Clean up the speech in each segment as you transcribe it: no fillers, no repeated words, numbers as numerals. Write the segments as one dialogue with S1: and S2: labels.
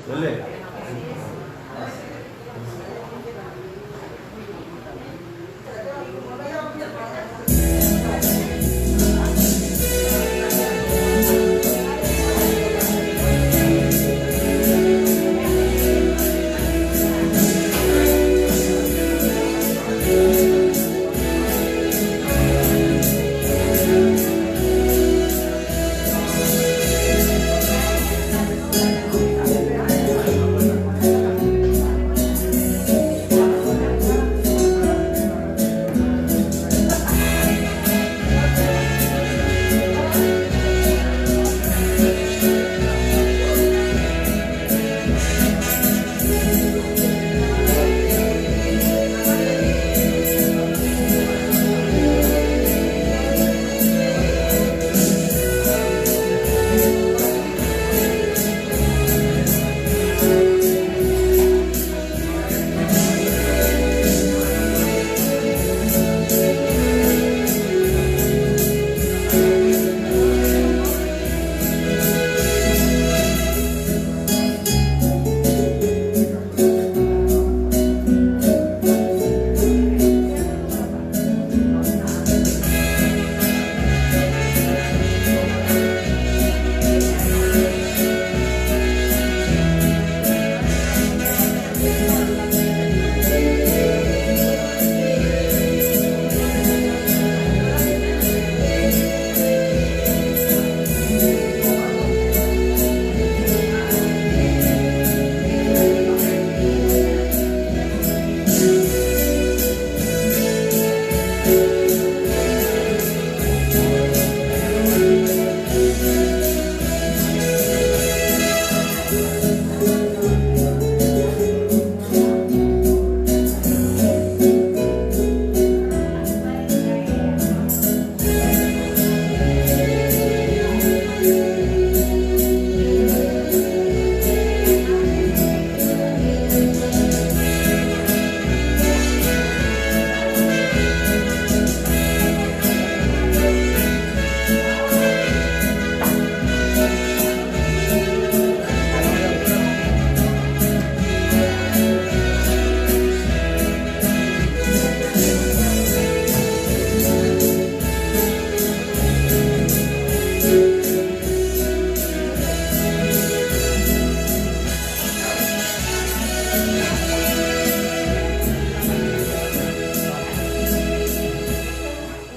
S1: Dale.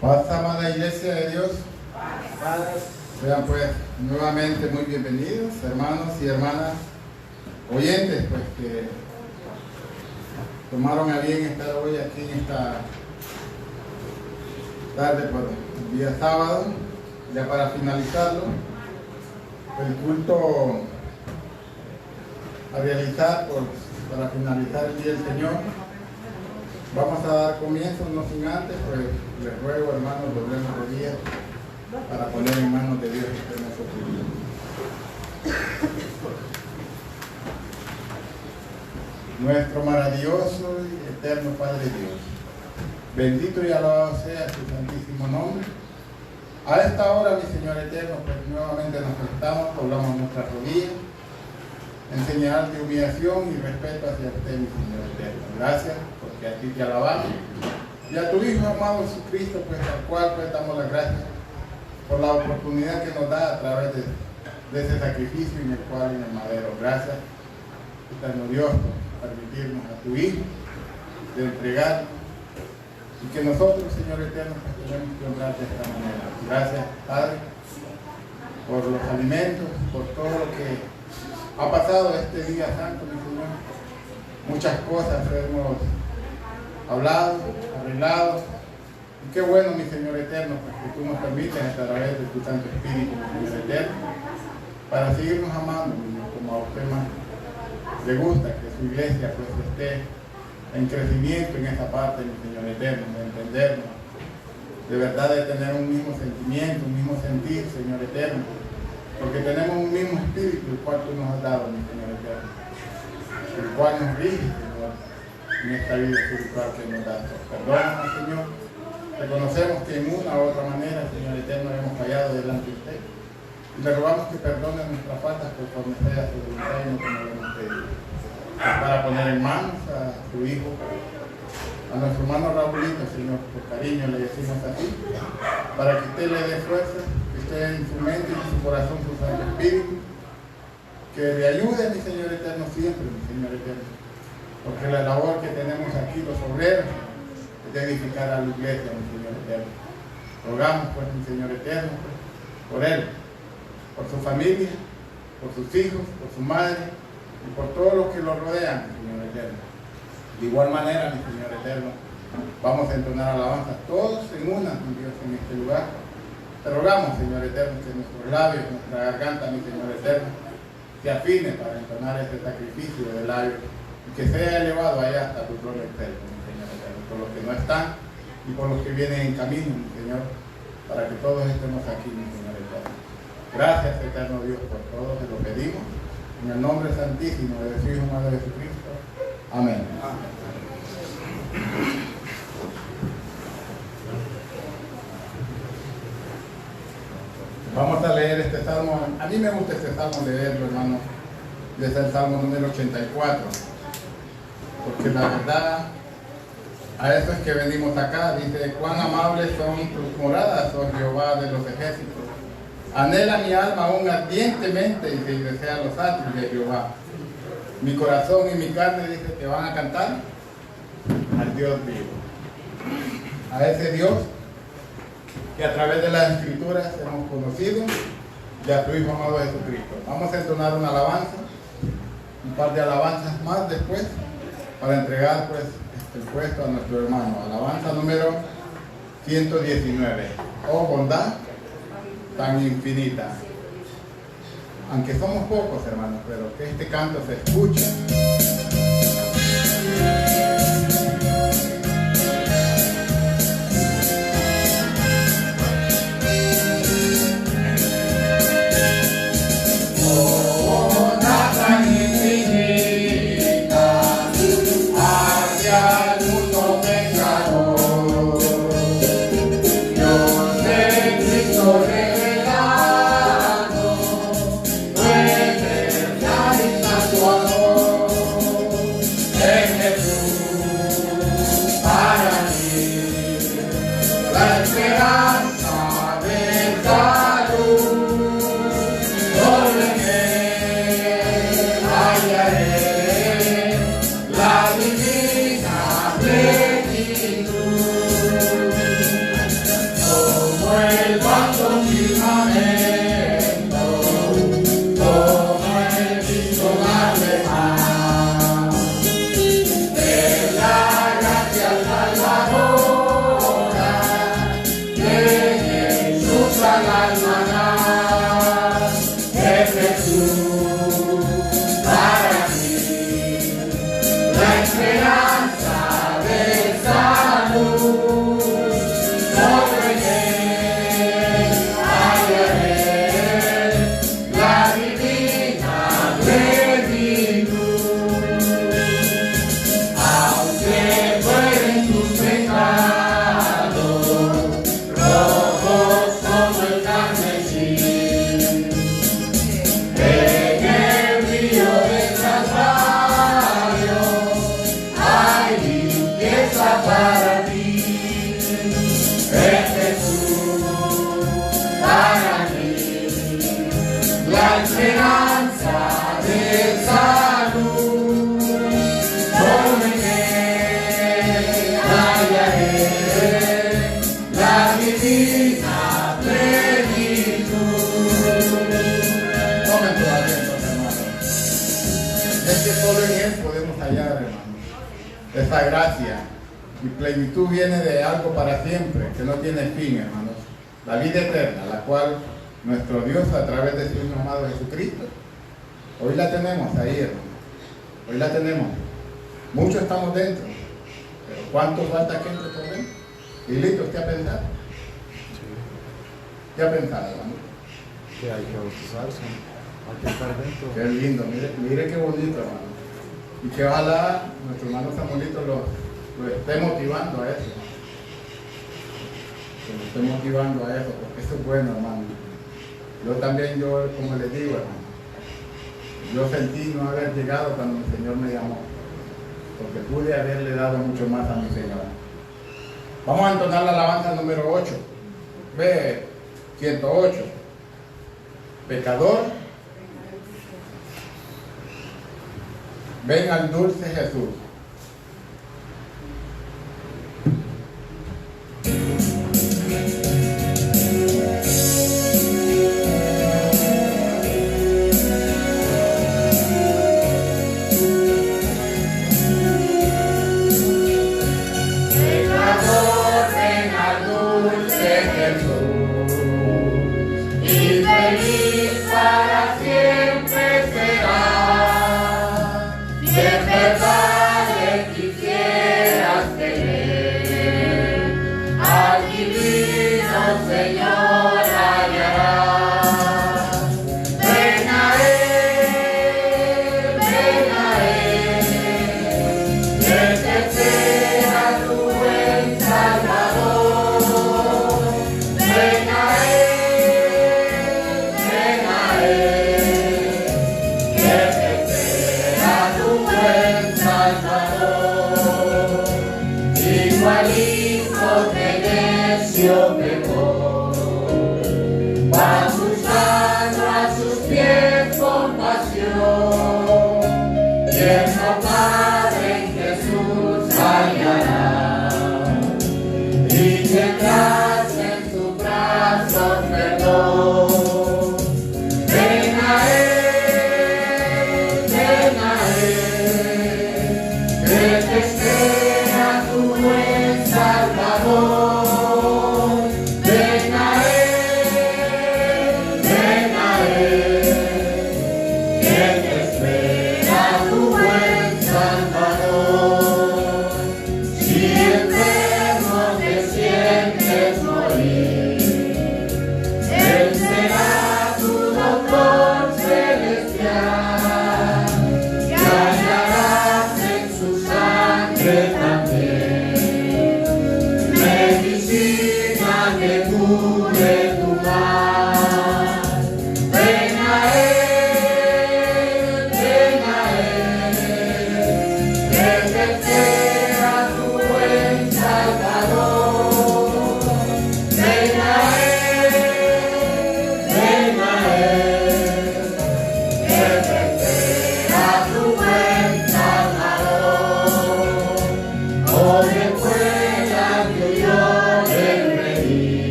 S2: Paz, amada Iglesia de Dios. Sean pues nuevamente muy bienvenidos, hermanos y hermanas oyentes, pues que tomaron a bien estar hoy aquí en esta tarde, por el día sábado, ya para finalizarlo, el culto a realizar para finalizar el día del Señor. Vamos a dar comienzo, no sin antes, pues les ruego, hermanos, doblemos rodillas para poner en manos de Dios este hermoso culto. Nuestro maravilloso y eterno Padre Dios, bendito y alabado sea su santísimo nombre. A esta hora, mi Señor eterno, pues nuevamente nos prestamos, doblamos nuestras rodillas en señal de humillación y respeto hacia usted, mi Señor eterno. Gracias, porque a ti te alabamos. Y a tu Hijo amado Jesucristo, pues al cual pues damos las gracias por la oportunidad que nos da a través de ese sacrificio en el cual en el madero. Gracias, eterno Dios, por permitirnos a tu Hijo de entregar y que nosotros, Señor eterno, pues tenemos que honrar de esta manera. Gracias, Padre, por los alimentos, por todo lo que ha pasado este día santo, mi Señor. Muchas cosas hemos hablado, arreglado. Y qué bueno, mi Señor eterno, pues que tú nos permites a través de tu Santo Espíritu, mi Señor eterno, para seguirnos amando, mi Señor, como a usted más le gusta que su iglesia pues esté en crecimiento en esa parte, mi Señor eterno, de entendernos, de verdad de tener un mismo sentimiento, un mismo sentir, Señor eterno, porque tenemos un mismo espíritu, el cual tú nos has dado, mi Señor eterno, el cual nos rige, Señor, en esta vida espiritual que nos das. Perdónanos, Señor, reconocemos que en una u otra manera, Señor eterno, hemos fallado delante de usted, y le rogamos que perdone nuestras faltas conforme sea su voluntad y no como hemos para poner en manos a su hijo, a nuestro hermano Raulito, Señor, por cariño le decimos así, para que usted le dé fuerza, que usted en su mente y en su corazón, su Santo Espíritu, que le ayude, mi Señor eterno, siempre, mi Señor eterno, porque la labor que tenemos aquí, los obreros, es de edificar a la iglesia, mi Señor eterno. Rogamos, pues, mi Señor eterno, pues, por él, por su familia, por sus hijos, por su madre y por todos los que lo rodean, mi Señor eterno. De igual manera, mi Señor eterno, vamos a entonar alabanzas todos en una, mi Dios, en este lugar. Te rogamos, Señor eterno, que nuestros labios, nuestra garganta, mi Señor eterno, se afine para entonar este sacrificio de labios y que sea elevado allá hasta tu trono eterno, mi Señor eterno, por los que no están y por los que vienen en camino, mi Señor, para que todos estemos aquí, mi Señor eterno. Gracias, eterno Dios, por todo, te lo pedimos. En el nombre santísimo de su Hijo Madre Jesucristo. Amén. Vamos a leer este salmo. A mí me gusta este salmo leerlo, hermano. Es el salmo número 84. Porque la verdad, a eso es que venimos acá. Dice: cuán amables son tus moradas, oh Jehová de los ejércitos. Anhela mi alma aún ardientemente y desea los atrios de Jehová. Mi corazón y mi carne, dice, que van a cantar al Dios vivo. A ese Dios que a través de las Escrituras hemos conocido y a su Hijo amado Jesucristo. Vamos a entonar una alabanza, un par de alabanzas más después, para entregar pues el puesto a nuestro hermano. Alabanza número 119. Oh bondad tan infinita. Aunque somos pocos, hermanos, pero que este canto se escuche. Esa gracia y plenitud viene de algo para siempre, que no tiene fin, hermanos. La vida eterna, la cual nuestro Dios, a través de su Hijo amado Jesucristo, hoy la tenemos ahí, hermanos. Hoy la tenemos. Muchos estamos dentro, pero ¿cuántos falta que entre por dentro? ¿Y listo? ¿Usted ha pensado? ¿Qué ha pensado, hermano?
S1: Que hay que bautizarse, hay que estar dentro.
S2: Qué lindo, mire qué bonito, hermano. Y que ojalá nuestro hermano Samuelito lo esté motivando a eso. Que lo esté motivando a eso, porque eso es bueno, hermano. Yo también, como les digo, hermano, Yo sentí no haber llegado cuando mi Señor me llamó, porque pude haberle dado mucho más a mi Señor. Vamos a entonar la alabanza número 8. Ve, 108. Pecador, ven al dulce Jesús.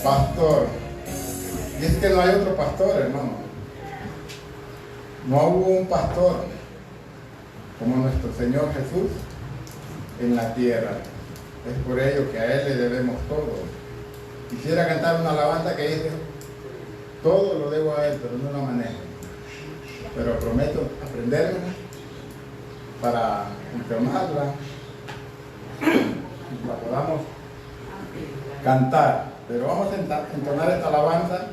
S2: Pastor. Y es que no hay otro pastor, hermano. No hubo un pastor como nuestro Señor Jesús en la tierra. Es por ello que a Él le debemos todo. Quisiera cantar una alabanza que dice: todo lo debo a Él, pero no lo manejo. Pero prometo aprenderla para entonarla, la podamos cantar. Pero vamos a entonar esta alabanza,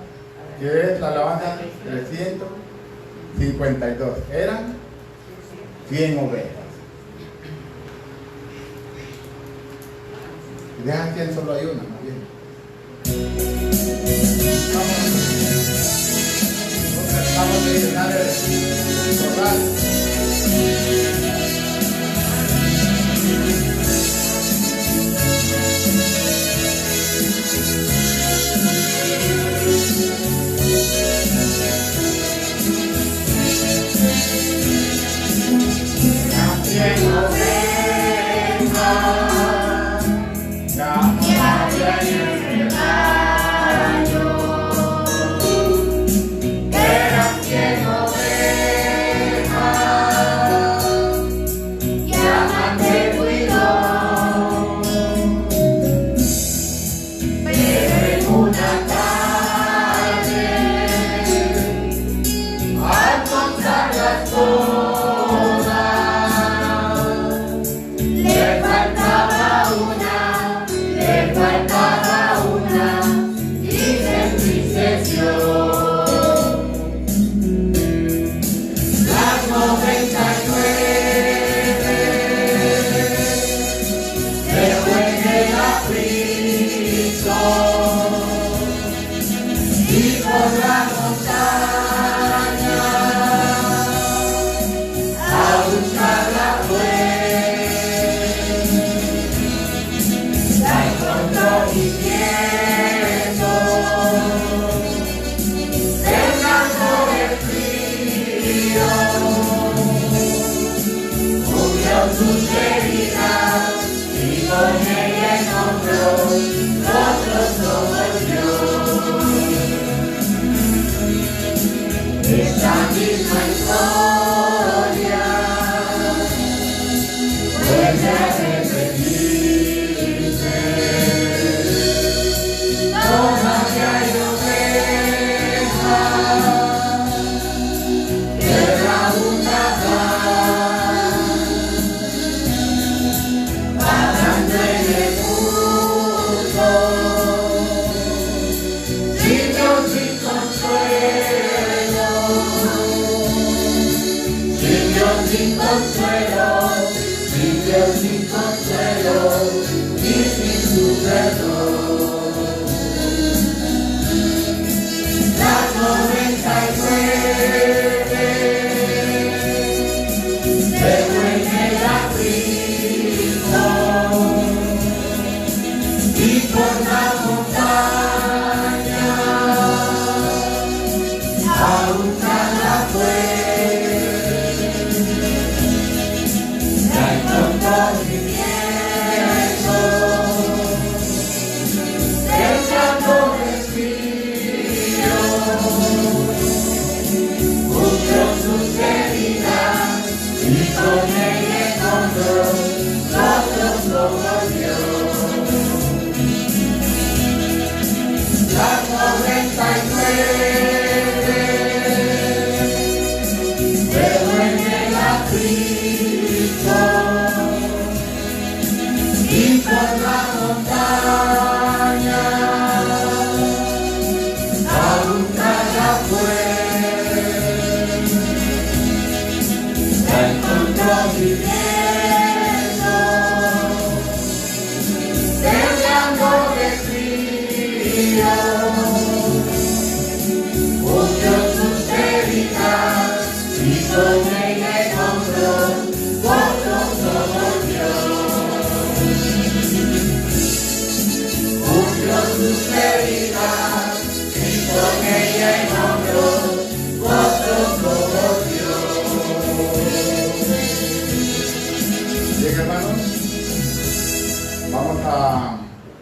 S2: que es la alabanza 352. Eran 100 ovejas. Y dejan 100, solo hay una, más bien. Vamos a llenar el corral.
S3: Cien ovejas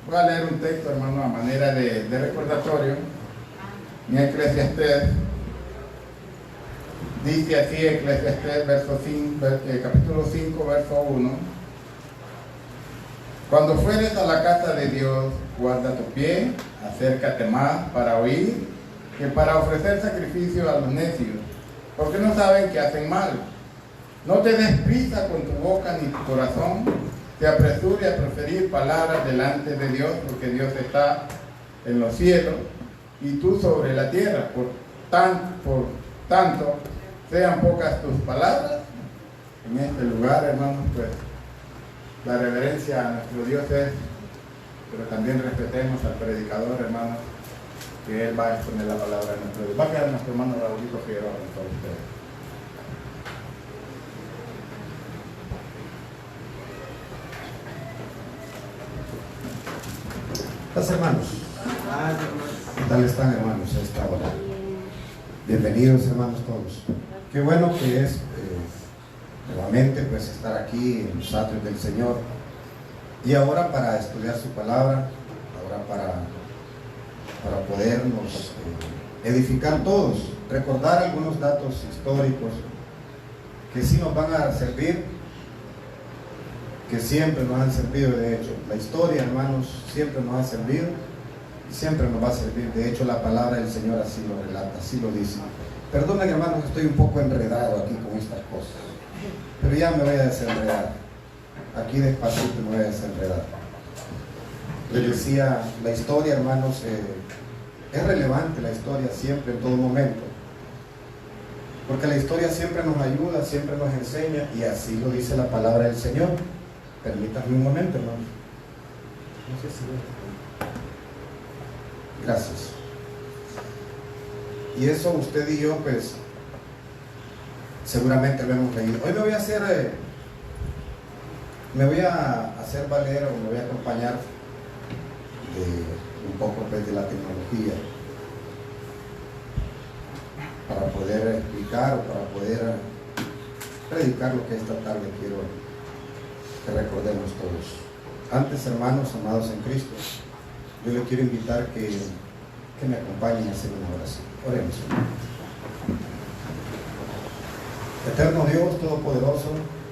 S2: Voy a leer un texto, hermano, a manera de recordatorio. En Eclesiastés, dice así Eclesiastés, capítulo 5, verso 1. Cuando fueres a la casa de Dios, guarda tu pie, acércate más para oír que para ofrecer sacrificio a los necios, porque no saben que hacen mal. No te des prisa con tu boca ni tu corazón, te apresure a proferir palabras delante de Dios, porque Dios está en los cielos y tú sobre la tierra. Por tanto, sean pocas tus palabras. En este lugar, hermanos, pues la reverencia a nuestro Dios es, pero también respetemos al predicador, hermanos, que él va a exponer la palabra de nuestro Dios. Va a quedar nuestro hermano Raulito Figueroa con todos ustedes.
S1: Los hermanos, ¿qué tal están, hermanos, a esta hora? Bienvenidos, hermanos, todos. Qué bueno que es nuevamente pues estar aquí en los atrios del Señor. Y ahora para estudiar su palabra, ahora para podernos edificar todos, recordar algunos datos históricos que sí nos van a servir, que siempre nos han servido. De hecho, la historia, hermanos, siempre nos ha servido y siempre nos va a servir. De hecho, la palabra del Señor así lo relata, así lo dice. Perdonen, hermanos, estoy un poco enredado aquí con estas cosas, pero ya me voy a desenredar. Aquí despacito me voy a desenredar. Les decía, la historia, hermanos, es relevante, la historia siempre, en todo momento, porque la historia siempre nos ayuda, siempre nos enseña, y así lo dice la palabra del Señor. Permítanme un momento, hermano. No sé si... Gracias. Y eso usted y yo, pues, seguramente lo hemos leído. Hoy me voy a hacer valer, o me voy a acompañar un poco, pues, de la tecnología para poder explicar o para poder predicar lo que esta tarde quiero que recordemos todos. Antes, hermanos amados en Cristo, yo les quiero invitar que me acompañen a hacer una oración. Oremos. Eterno Dios Todopoderoso,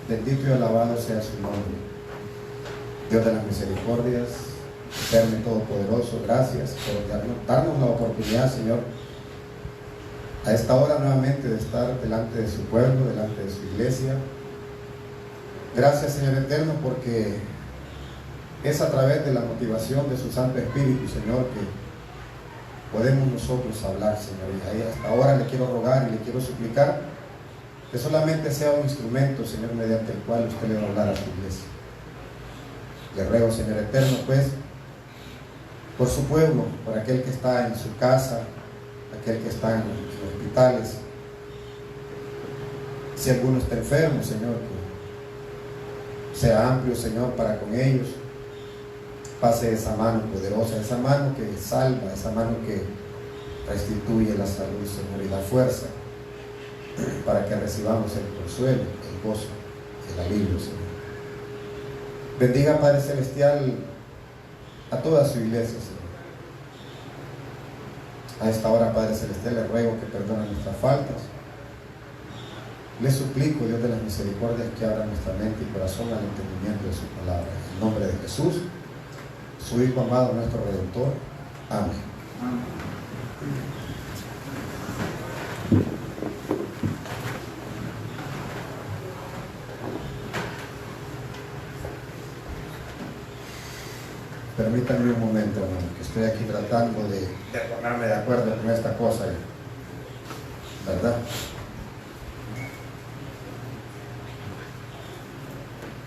S1: bendito y alabado sea su nombre. Dios de las misericordias, eterno y todopoderoso, gracias por darnos la oportunidad, Señor, a esta hora nuevamente de estar delante de su pueblo, delante de su iglesia. Gracias, Señor eterno, porque es a través de la motivación de su Santo Espíritu, Señor, que podemos nosotros hablar, Señor. Y hasta ahora le quiero rogar y le quiero suplicar que solamente sea un instrumento, Señor, mediante el cual usted le va a hablar a su iglesia. Le ruego, Señor eterno, pues, por su pueblo, por aquel que está en su casa, aquel que está en los hospitales. Si alguno está enfermo, Señor, que sea amplio, Señor, para con ellos. Pase esa mano poderosa, esa mano que salva, esa mano que restituye la salud, Señor, y la fuerza, para que recibamos el consuelo, el gozo, el alivio, Señor. Bendiga, Padre Celestial, a toda su iglesia, Señor. A esta hora, Padre Celestial, le ruego que perdone nuestras faltas. Le suplico, Dios de las misericordias, que abra nuestra mente y corazón al entendimiento de su palabra. En nombre de Jesús, su Hijo amado, nuestro Redentor. Amén. Permítanme un momento, hermano, que estoy aquí tratando de ponerme de acuerdo con esta cosa, ¿verdad?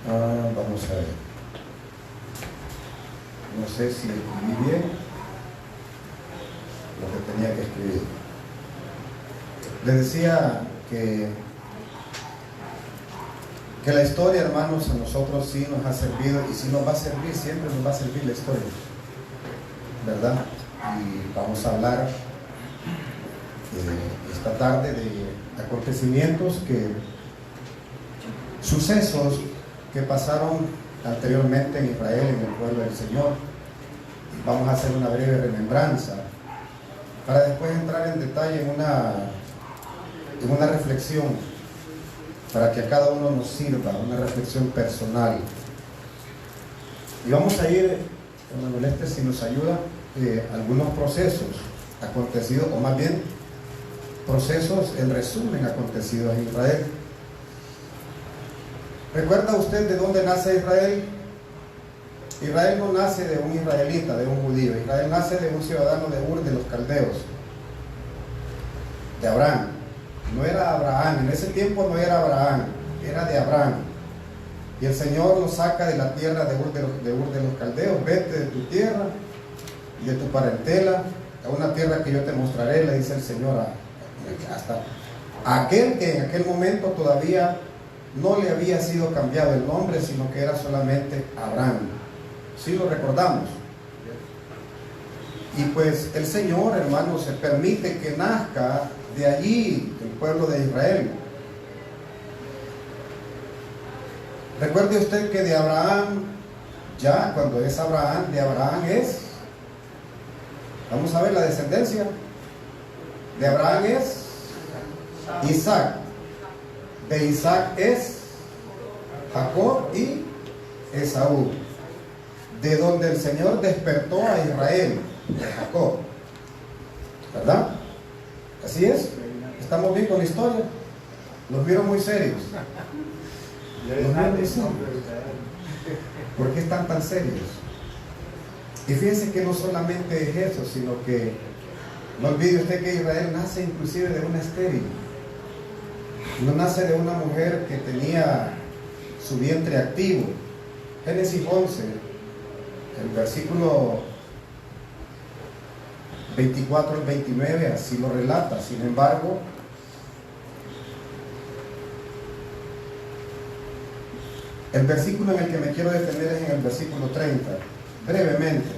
S1: Vamos a ver. No sé si escribí bien lo que tenía que escribir. Les decía que la historia, hermanos, a nosotros sí nos ha servido, y si nos va a servir, siempre nos va a servir la historia, ¿verdad? Y vamos a hablar esta tarde de acontecimientos, sucesos que pasaron anteriormente en Israel, en el pueblo del Señor. Vamos a hacer una breve remembranza para después entrar en detalle en una reflexión, para que a cada uno nos sirva, una reflexión personal. Y vamos a ir, hermano Lester, si nos ayuda, algunos procesos acontecidos, o más bien procesos en resumen acontecidos en Israel. ¿Recuerda usted de dónde nace Israel? Israel no nace de un israelita, de un judío. Israel nace de un ciudadano de Ur de los Caldeos, de Abraham. No era Abraham, en ese tiempo no era Abraham, era de Abraham. Y el Señor nos saca de la tierra de Ur de los Caldeos. Vete de tu tierra y de tu parentela a una tierra que yo te mostraré, le dice el Señor hasta aquel que en aquel momento todavía no le había sido cambiado el nombre, sino que era solamente Abraham. Sí lo recordamos. Y pues el Señor, hermanos, se permite que nazca de allí el pueblo de Israel. Recuerde usted que de Abraham ya cuando es Abraham, de Abraham es, vamos a ver la descendencia, de Abraham es Isaac, de Isaac es Jacob y Esaú, de donde el Señor despertó a Israel, de Jacob, ¿verdad? Así es, estamos bien con la historia, los vieron muy serios. Los vieron muy serios. ¿Por qué están tan serios? Y fíjense que no solamente es eso, sino que no olvide usted que Israel nace inclusive de una estéril. No nace de una mujer que tenía su vientre activo. Génesis 11, el versículo 24 al 29, así lo relata. Sin embargo, el versículo en el que me quiero detener es en el versículo 30, brevemente.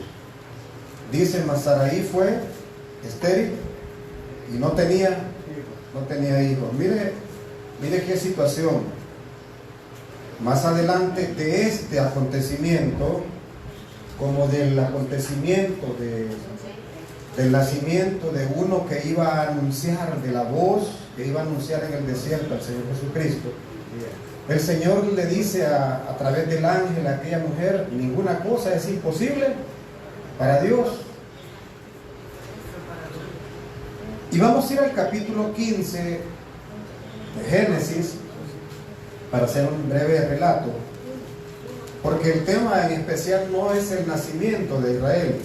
S1: Dice, mas Sarai fue estéril y no tenía hijos. Mire qué situación. Más adelante de este acontecimiento, como del acontecimiento del nacimiento de uno que iba a anunciar, de la voz que iba a anunciar en el desierto al Señor Jesucristo, el Señor le dice a través del ángel a aquella mujer, ninguna cosa es imposible para Dios. Y vamos a ir al capítulo 15 de Génesis para hacer un breve relato, porque el tema en especial no es el nacimiento de Israel.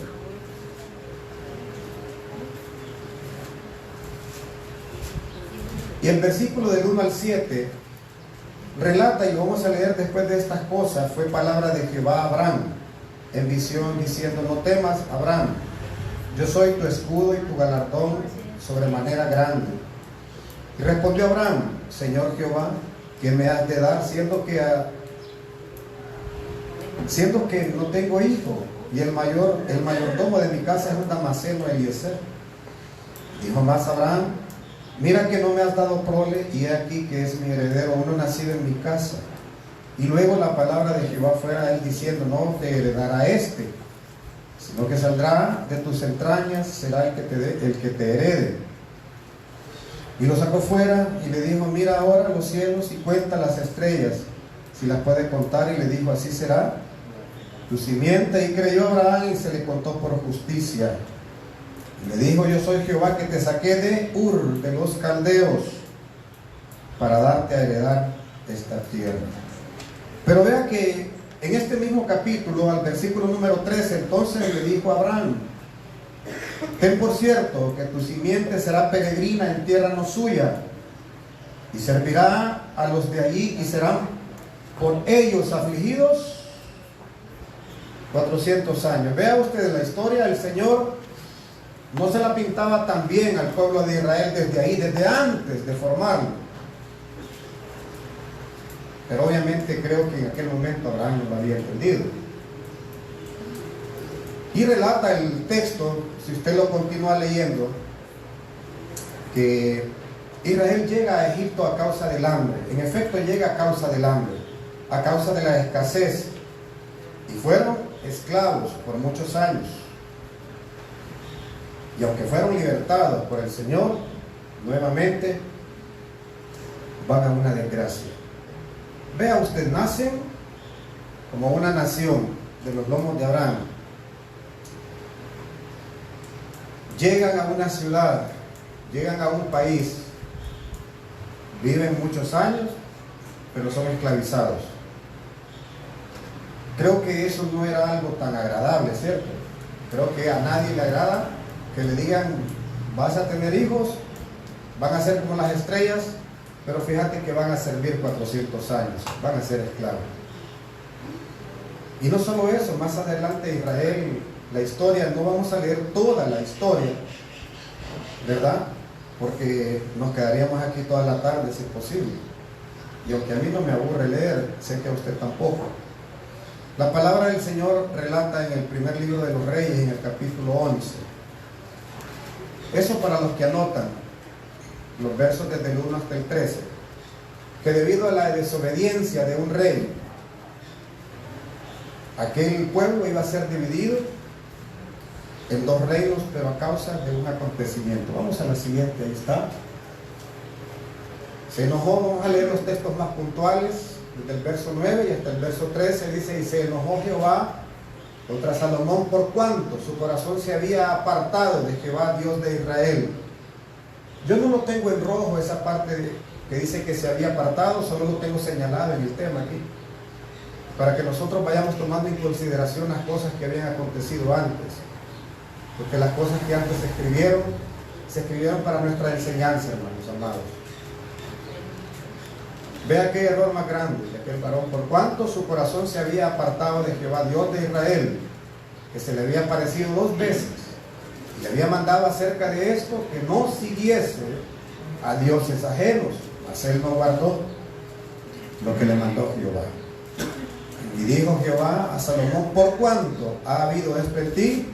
S1: Y el versículo del 1 al 7 relata, y lo vamos a leer después de estas cosas, fue palabra de Jehová a Abraham en visión diciendo, no temas, Abraham, yo soy tu escudo y tu galardón sobremanera grande. Y respondió Abraham, Señor Jehová, ¿qué me has de dar siendo que no tengo hijo? Y el mayordomo de mi casa es un Damaseno Eliezer. Dijo más Abraham, mira que no me has dado prole, y he aquí que es mi heredero, uno nacido en mi casa. Y luego la palabra de Jehová fue a él diciendo, no te heredará este, sino que saldrá de tus entrañas, será el que te herede. Y lo sacó fuera y le dijo, mira ahora los cielos y cuenta las estrellas, si las puede contar. Y le dijo, así será tu simiente. Y creyó Abraham y se le contó por justicia. Y le dijo, yo soy Jehová que te saqué de Ur, de los caldeos, para darte a heredar esta tierra. Pero vea que en este mismo capítulo, al versículo número 13, entonces le dijo a Abraham, ten por cierto que tu simiente será peregrina en tierra no suya, y servirá a los de allí, y serán por ellos afligidos 400 años. Vea usted la historia, el Señor no se la pintaba tan bien al pueblo de Israel desde ahí, desde antes de formarlo. Pero obviamente creo que en aquel momento Abraham no lo había entendido. Y relata el texto, si usted lo continúa leyendo, que Israel llega a Egipto a causa del hambre. En efecto llega a causa del hambre, a causa de la escasez. Y fueron esclavos por muchos años. Y aunque fueron libertados por el Señor, nuevamente van a una desgracia. Vea usted, nacen como una nación de los lomos de Abraham. Llegan a una ciudad, llegan a un país, viven muchos años, pero son esclavizados. Creo que eso no era algo tan agradable, ¿cierto? Creo que a nadie le agrada que le digan, vas a tener hijos, van a ser como las estrellas, pero fíjate que van a servir 400 años, van a ser esclavos. Y no solo eso, más adelante Israel, la historia, no vamos a leer toda la historia, ¿verdad? Porque nos quedaríamos aquí toda la tarde si es posible. Y aunque a mí no me aburre leer, sé que a usted tampoco. La palabra del Señor relata en el primer libro de los Reyes, en el capítulo 11. Eso para los que anotan, los versos desde el 1 hasta el 13, que debido a la desobediencia de un rey, Aquel pueblo iba a ser dividido en dos reinos, pero a causa de un acontecimiento. Vamos a la siguiente, ahí está. Se enojó, vamos a leer los textos más puntuales, desde el verso 9 y hasta el verso 13, dice: y se enojó Jehová contra Salomón por cuanto su corazón se había apartado de Jehová, Dios de Israel. Yo no lo tengo en rojo, esa parte que dice que se había apartado, solo lo tengo señalado en el tema aquí, para que nosotros vayamos tomando en consideración las cosas que habían acontecido antes, porque las cosas que antes se escribieron para nuestra enseñanza, hermanos amados. Vea qué error más grande de aquel varón: por cuanto su corazón se había apartado de Jehová, Dios de Israel, que se le había aparecido 2 veces, y le había mandado acerca de esto que no siguiese a dioses ajenos, mas él no guardó lo que le mandó Jehová. Y dijo Jehová a Salomón: por cuanto ha habido esto en ti,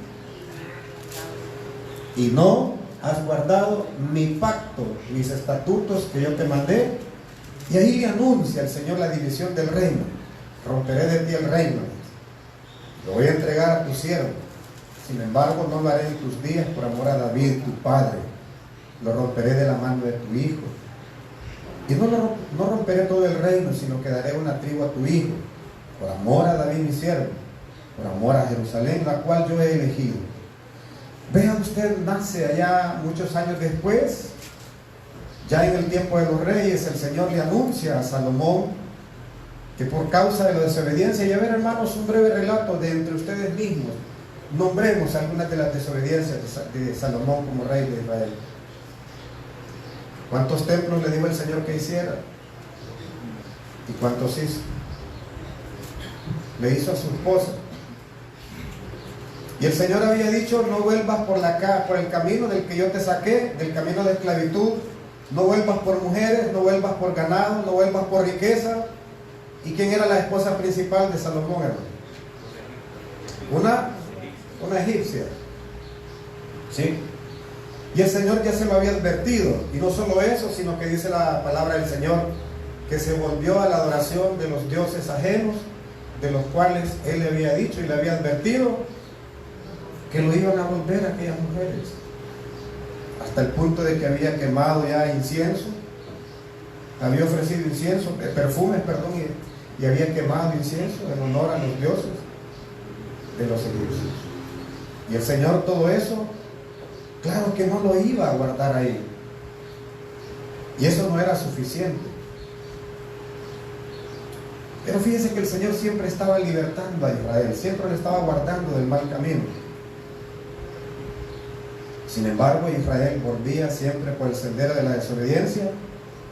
S1: y no has guardado mi pacto, mis estatutos que yo te mandé. Y ahí anuncia el Señor la división del reino. Romperé de ti el reino, lo voy a entregar a tu siervo. Sin embargo, no lo haré en tus días por amor a David, tu padre. Lo romperé de la mano de tu hijo. Y no romperé todo el reino, sino que daré una tribu a tu hijo, por amor a David mi siervo, por amor a Jerusalén, la cual yo he elegido. Vea usted, nace allá muchos años después, ya en el tiempo de los reyes, el Señor le anuncia a Salomón que por causa de la desobediencia, y a ver, hermanos, un breve relato de entre ustedes mismos, nombremos algunas de las desobediencias de Salomón como rey de Israel. ¿Cuántos templos le dijo el Señor que hiciera? ¿Y cuántos hizo? Le hizo a su esposa. Y el Señor había dicho: no vuelvas por el camino del que yo te saqué, del camino de esclavitud. No vuelvas por mujeres, no vuelvas por ganado, no vuelvas por riqueza. ¿Y quién era la esposa principal de Salomón, hermano? Una egipcia. ¿Sí? Y el Señor ya se lo había advertido. Y no solo eso, sino que dice la palabra del Señor que se volvió a la adoración de los dioses ajenos, de los cuales Él le había dicho y le había advertido que lo iban a volver a aquellas mujeres. Hasta el punto de que había quemado ya incienso, había ofrecido incienso, perfumes, perdón, y había quemado incienso en honor a los dioses de los egipcios. Y el Señor todo eso, claro que no lo iba a guardar ahí. Y eso no era suficiente. Pero fíjense que el Señor siempre estaba libertando a Israel, siempre le estaba guardando del mal camino. Sin embargo, Israel volvía siempre por el sendero de la desobediencia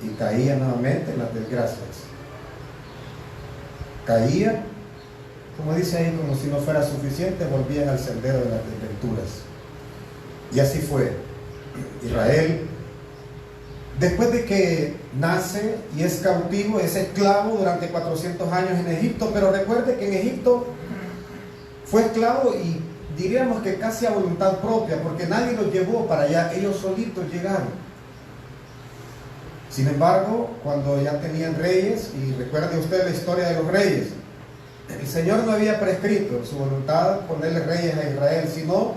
S1: y caía nuevamente en las desgracias. Caía, como dice ahí, como si no fuera suficiente, volvían al sendero de las desventuras. Y así fue. Israel, después de que nace y es cautivo, es esclavo durante 400 años en Egipto, pero recuerde que en Egipto fue esclavo y diríamos que casi a voluntad propia, porque nadie los llevó para allá, ellos solitos llegaron. Sin embargo, cuando ya tenían reyes, y recuerde usted la historia de los reyes, el Señor no había prescrito su voluntad ponerle reyes a Israel, sino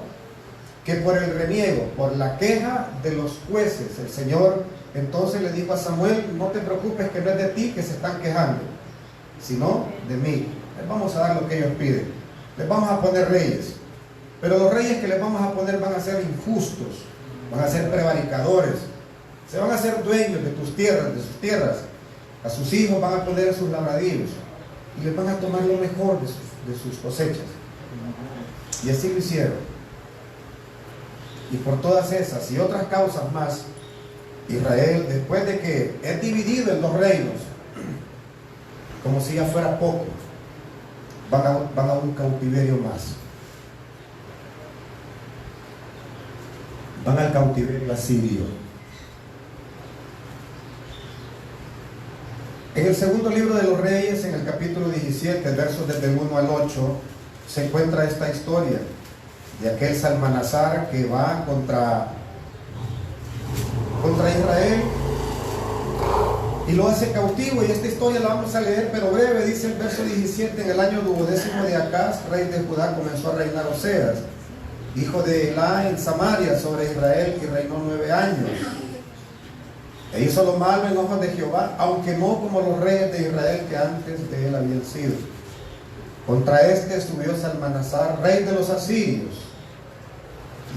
S1: que por el reniego, por la queja de los jueces, el Señor entonces le dijo a Samuel: no te preocupes, que no es de ti que se están quejando, sino de mí. Les vamos a dar lo que ellos piden, les vamos a poner reyes. Pero los reyes que les vamos a poner van a ser injustos, van a ser prevaricadores, se van a hacer dueños de tus tierras, de sus tierras. A sus hijos van a poner en sus labradíos y les van a tomar lo mejor de sus cosechas. Y así lo hicieron. Y por todas esas y otras causas más, Israel, después de que es dividido en 2 reinos, como si ya fuera poco, van a un cautiverio más. Van al cautiverio asirio. En el segundo libro de los Reyes, en el capítulo 17, versos desde el 1 al 8, se encuentra esta historia de aquel Salmanasar que va contra Israel y lo hace cautivo. Y esta historia la vamos a leer, pero breve. Dice el verso 17: en el año 12º de Acaz, rey de Judá, comenzó a reinar Oseas, hijo de Elá, en Samaria, sobre Israel, y reinó 9 años. E hizo lo malo en ojos de Jehová, aunque no como los reyes de Israel que antes de él habían sido. Contra este subió Salmanasar, rey de los asirios,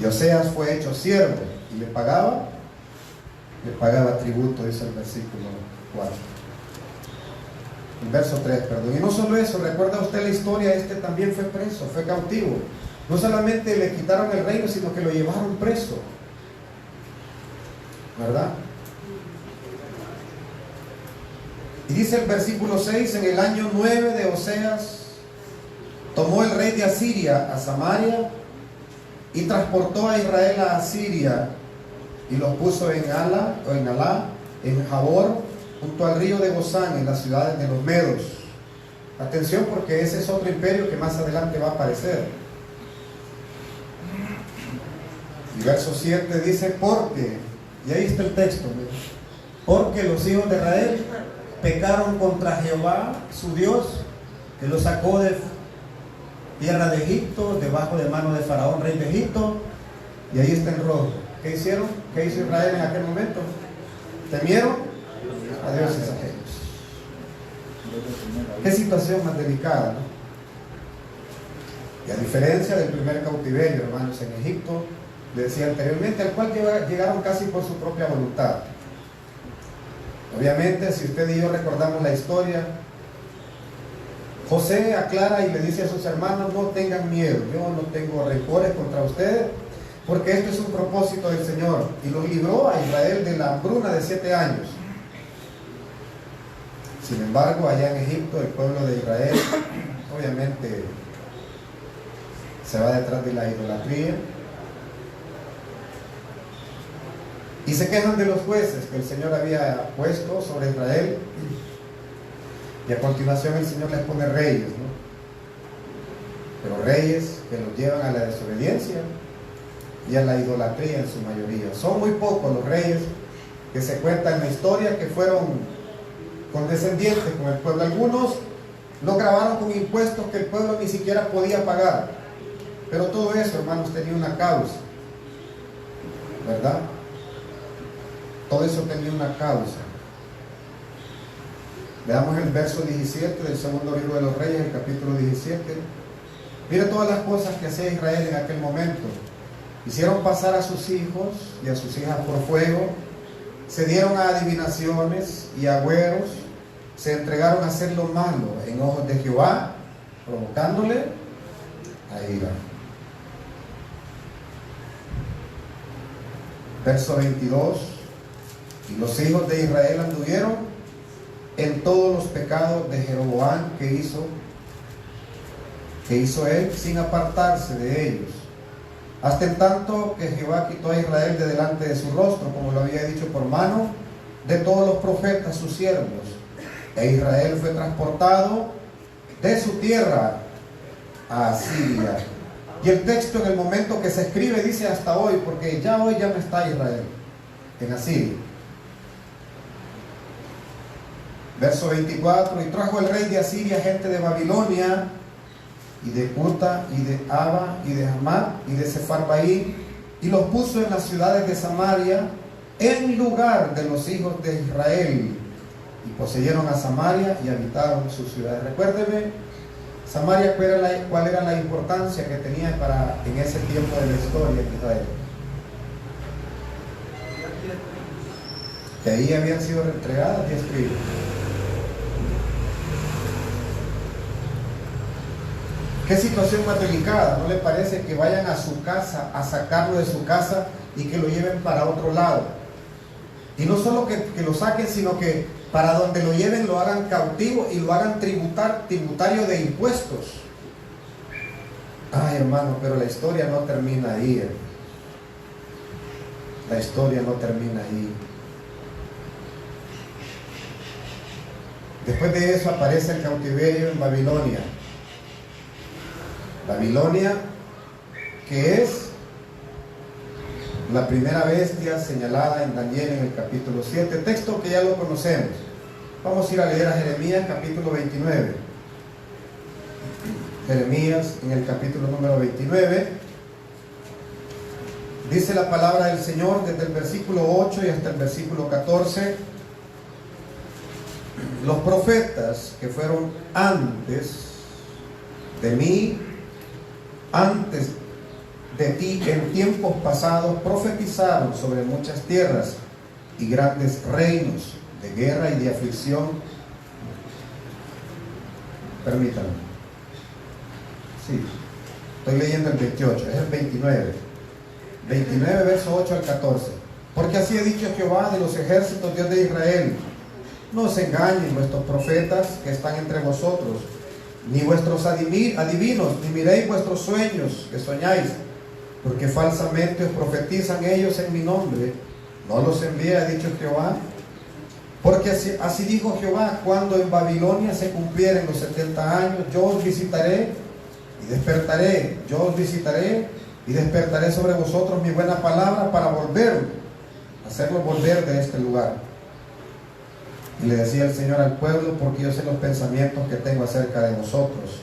S1: y Oseas fue hecho siervo, y le pagaba tributo, dice el versículo 4. El verso 3, perdón. Y no solo eso, recuerda usted la historia, este también fue preso, fue cautivo. No solamente le quitaron el reino, sino que lo llevaron preso, ¿verdad? Y dice el versículo 6: en el año 9 de Oseas, tomó el rey de Asiria a Samaria y transportó a Israel a Asiria y los puso en Alá, en Jabor, junto al río de Gozán, en las ciudades de los Medos. Atención, porque ese es otro imperio que más adelante va a aparecer. Y verso 7 dice: porque, y ahí está el texto, porque los hijos de Israel pecaron contra Jehová, su Dios, que los sacó de tierra de Egipto, debajo de mano de Faraón, rey de Egipto. Y ahí está en rojo. ¿Qué hicieron? ¿Qué hizo Israel en aquel momento? ¿Temieron? A dioses ajenos. Qué situación más delicada, ¿no? Y a diferencia del primer cautiverio, hermanos, en Egipto, le decía anteriormente, al cual llegaron casi por su propia voluntad. Obviamente, si usted y yo recordamos la historia, José aclara y le dice a sus hermanos: no tengan miedo, yo no tengo rencores contra ustedes, porque esto es un propósito del Señor. Y los libró a Israel de la hambruna de 7 años. Sin embargo, allá en Egipto, el pueblo de Israel obviamente se va detrás de la idolatría y se quejan de los jueces que el Señor había puesto sobre Israel. Y a continuación el Señor les pone reyes, ¿no? Pero reyes que los llevan a la desobediencia y a la idolatría en su mayoría. Son muy pocos los reyes que se cuentan en la historia que fueron condescendientes con el pueblo. Algunos lo grabaron con impuestos que el pueblo ni siquiera podía pagar. Pero todo eso, hermanos, tenía una causa, ¿verdad? Todo eso tenía una causa. Veamos el verso 17 del segundo libro de los Reyes, el capítulo 17. Mira todas las cosas que hacía Israel en aquel momento. Hicieron pasar a sus hijos y a sus hijas por fuego, se dieron a adivinaciones y agüeros, se entregaron a hacer lo malo en ojos de Jehová, provocándole a ira. Verso 22. Y los hijos de Israel anduvieron en todos los pecados de Jeroboam que hizo él, sin apartarse de ellos, hasta en tanto que Jehová quitó a Israel de delante de su rostro, como lo había dicho por mano de todos los profetas sus siervos. E Israel fue transportado de su tierra a Asiria. Y el texto en el momento que se escribe dice hasta hoy, porque ya hoy ya no está Israel en Asiria. Verso 24: y trajo el rey de Asiria gente de Babilonia, y de Cuta, y de Aba, y de Hamat, y de Sepharvaim, y los puso en las ciudades de Samaria, en lugar de los hijos de Israel, y poseyeron a Samaria, y habitaron sus ciudades. Recuérdeme, Samaria, ¿cuál era la importancia que tenía en ese tiempo de la historia de Israel? Que ahí habían sido entregadas 10 tribus. Qué situación más delicada, ¿no le parece? Que vayan a su casa, a sacarlo de su casa y que lo lleven para otro lado. Y no solo que lo saquen, sino que para donde lo lleven lo hagan cautivo y lo hagan tributario de impuestos. Ay, hermano, pero la historia no termina ahí. La historia no termina ahí. Después de eso aparece el cautiverio en Babilonia. Babilonia, que es la primera bestia señalada en Daniel en el capítulo 7, texto que ya lo conocemos. Vamos a ir a leer a Jeremías capítulo 29. Jeremías en el capítulo número 29. Dice la palabra del Señor desde el versículo 8 y hasta el versículo 14. Los profetas que fueron antes de mí, antes de ti en tiempos pasados, profetizaron sobre muchas tierras y grandes reinos de guerra y de aflicción. Permítanme. Sí, estoy leyendo el 28, es el 29. 29, verso 8 al 14. Porque así ha dicho Jehová de los ejércitos, Dios de Israel: no os engañen vuestros profetas que están entre vosotros, ni vuestros adivinos, ni miréis vuestros sueños que soñáis, porque falsamente os profetizan ellos en mi nombre. No los envié, ha dicho Jehová. Porque así dijo Jehová: cuando en Babilonia se cumplieren los 70 años, yo os visitaré y despertaré, yo os visitaré y despertaré sobre vosotros mi buena palabra para hacerlo volver de este lugar. Y le decía el Señor al pueblo: porque yo sé los pensamientos que tengo acerca de vosotros,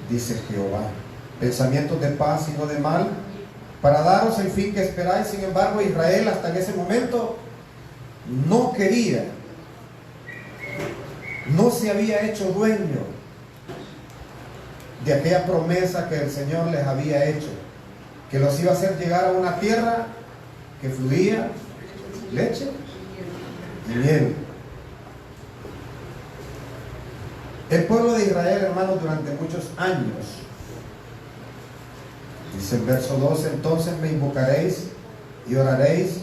S1: dice Jehová, pensamientos de paz y no de mal, para daros el fin que esperáis. Sin embargo, Israel hasta en ese momento no quería, no se había hecho dueño de aquella promesa que el Señor les había hecho, que los iba a hacer llegar a una tierra que fluía leche y miel. El pueblo de Israel, hermanos, durante muchos años, dice el verso 12: entonces me invocaréis y oraréis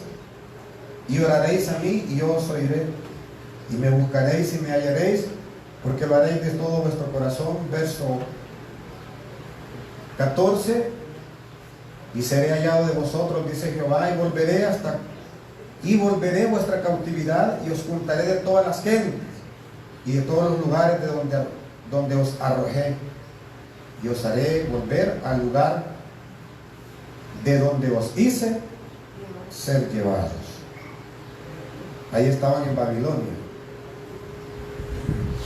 S1: a mí y yo os oiré, y me buscaréis y me hallaréis, porque lo haréis de todo vuestro corazón. Verso 14: y seré hallado de vosotros, dice Jehová, y volveré vuestra cautividad, y os juntaré de todas las gentes y de todos los lugares de donde os arrojé, y os haré volver al lugar de donde os hice ser llevados. Ahí estaban en Babilonia,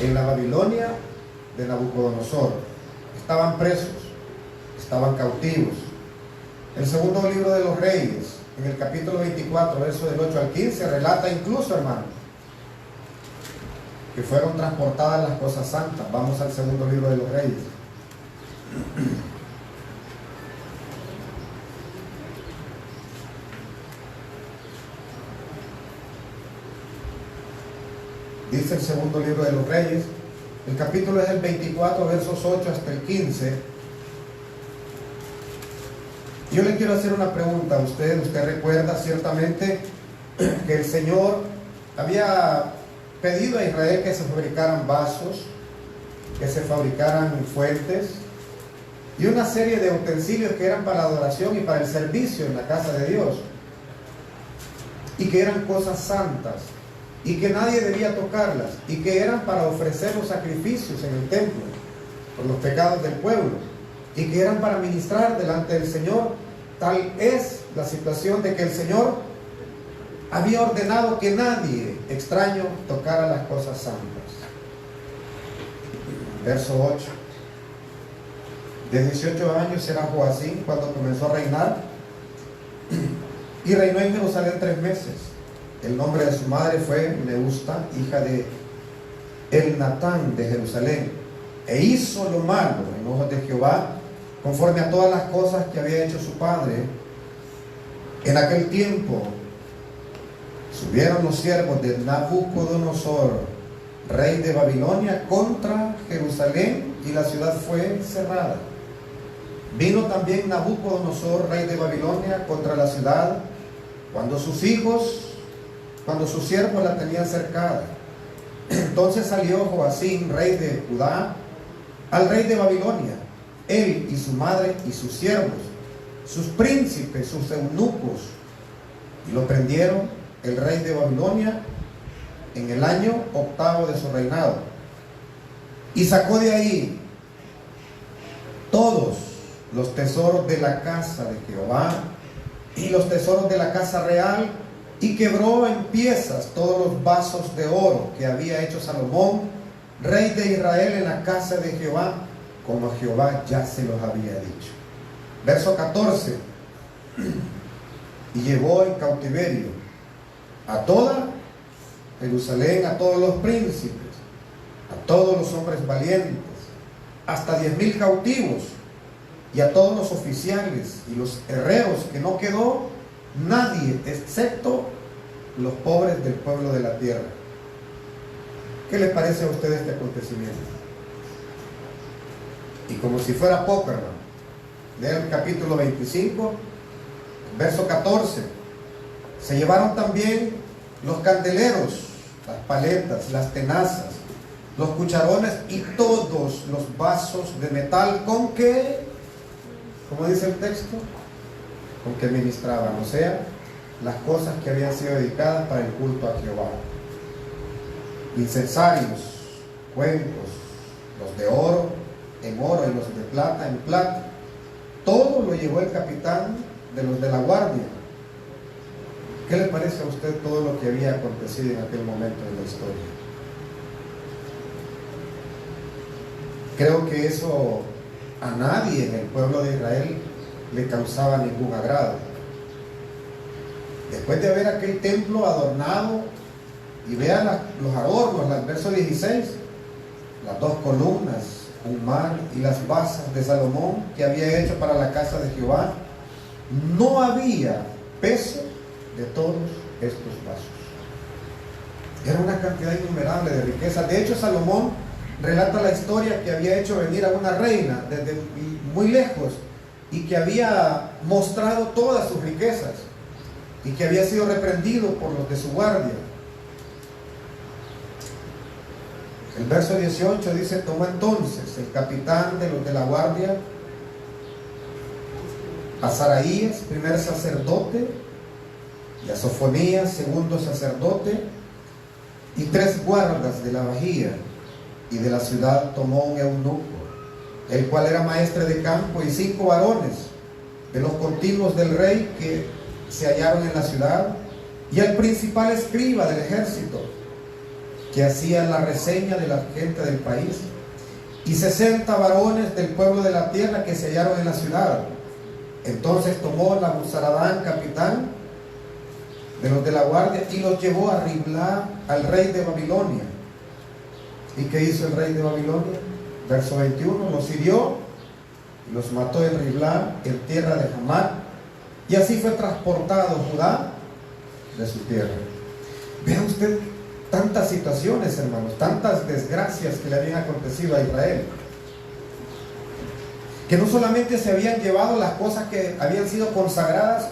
S1: en la Babilonia de Nabucodonosor. Estaban presos, estaban cautivos. El segundo libro de los Reyes, en el capítulo 24, verso del 8 al 15, relata incluso, hermanos, que fueron transportadas las cosas santas. Vamos al segundo libro de los Reyes. Dice el segundo libro de los Reyes, el capítulo es el 24, versos 8 hasta el 15. Yo le quiero hacer una pregunta a usted. Usted recuerda ciertamente que el Señor había pedido a Israel que se fabricaran vasos, que se fabricaran fuentes y una serie de utensilios que eran para la adoración y para el servicio en la casa de Dios, y que eran cosas santas y que nadie debía tocarlas, y que eran para ofrecer los sacrificios en el templo por los pecados del pueblo, y que eran para ministrar delante del Señor. Tal es la situación de que el Señor había ordenado que nadie extraño tocara las cosas santas. Verso 8: de 18 años era Joacim cuando comenzó a reinar, y reinó en Jerusalén 3 meses. El nombre de su madre fue Neusta, hija de Elnatán de Jerusalén, e hizo lo malo en ojos de Jehová, conforme a todas las cosas que había hecho su padre. En aquel tiempo subieron los siervos de Nabucodonosor, rey de Babilonia, contra Jerusalén, y la ciudad fue cerrada. Vino también Nabucodonosor, rey de Babilonia, contra la ciudad, cuando sus siervos la tenían cercada. Entonces salió Joacim, rey de Judá, al rey de Babilonia, él y su madre y sus siervos, sus príncipes, sus eunucos, y lo prendieron el rey de Babilonia en el año 8º de su reinado, y sacó de ahí todos los tesoros de la casa de Jehová y los tesoros de la casa real y quebró en piezas todos los vasos de oro que había hecho Salomón, rey de Israel, en la casa de Jehová, como Jehová ya se los había dicho. Verso 14. Y llevó en cautiverio a toda Jerusalén, a todos los príncipes, a todos los hombres valientes, hasta 10,000 cautivos, y a todos los oficiales y los herreros, que no quedó nadie excepto los pobres del pueblo de la tierra. ¿Qué les parece a ustedes este acontecimiento? Y como si fuera poco, hermano, lean el capítulo 25, verso 14. Se llevaron también los candeleros, las paletas, las tenazas, los cucharones y todos los vasos de metal con que, como dice el texto, con que ministraban, o sea, las cosas que habían sido dedicadas para el culto a Jehová. Incensarios, cuencos, los de oro en oro y los de plata en plata. Todo lo llevó el capitán de los de la guardia. ¿Qué le parece a usted todo lo que había acontecido en aquel momento de la historia? Creo que eso a nadie en el pueblo de Israel le causaba ningún agrado. Después de ver aquel templo adornado, y vean los adornos, el verso 16, las 2 columnas, un mar y las basas de Salomón que había hecho para la casa de Jehová, no había peso de todos estos vasos. Era una cantidad innumerable de riquezas. De hecho, Salomón relata la historia que había hecho venir a una reina desde muy lejos y que había mostrado todas sus riquezas y que había sido reprendido por los de su guardia. El verso 18 dice: tomó entonces el capitán de los de la guardia a Saraías, primer sacerdote, y a Sofonías, segundo sacerdote, y 3 guardas de la bahía, y de la ciudad tomó un eunuco, el cual era maestre de campo, y 5 varones de los continuos del rey que se hallaron en la ciudad, y al principal escriba del ejército, que hacía la reseña de la gente del país, y 60 varones del pueblo de la tierra que se hallaron en la ciudad. Entonces tomó Nabuzaradán, capitán de los de la guardia, y los llevó a Ribla al rey de Babilonia. ¿Y qué hizo el rey de Babilonia? Verso 21, los hirió y los mató en Ribla, en tierra de Hamat, y así fue transportado Judá de su tierra. Vea usted tantas situaciones, hermanos, tantas desgracias que le habían acontecido a Israel, que no solamente se habían llevado las cosas que habían sido consagradas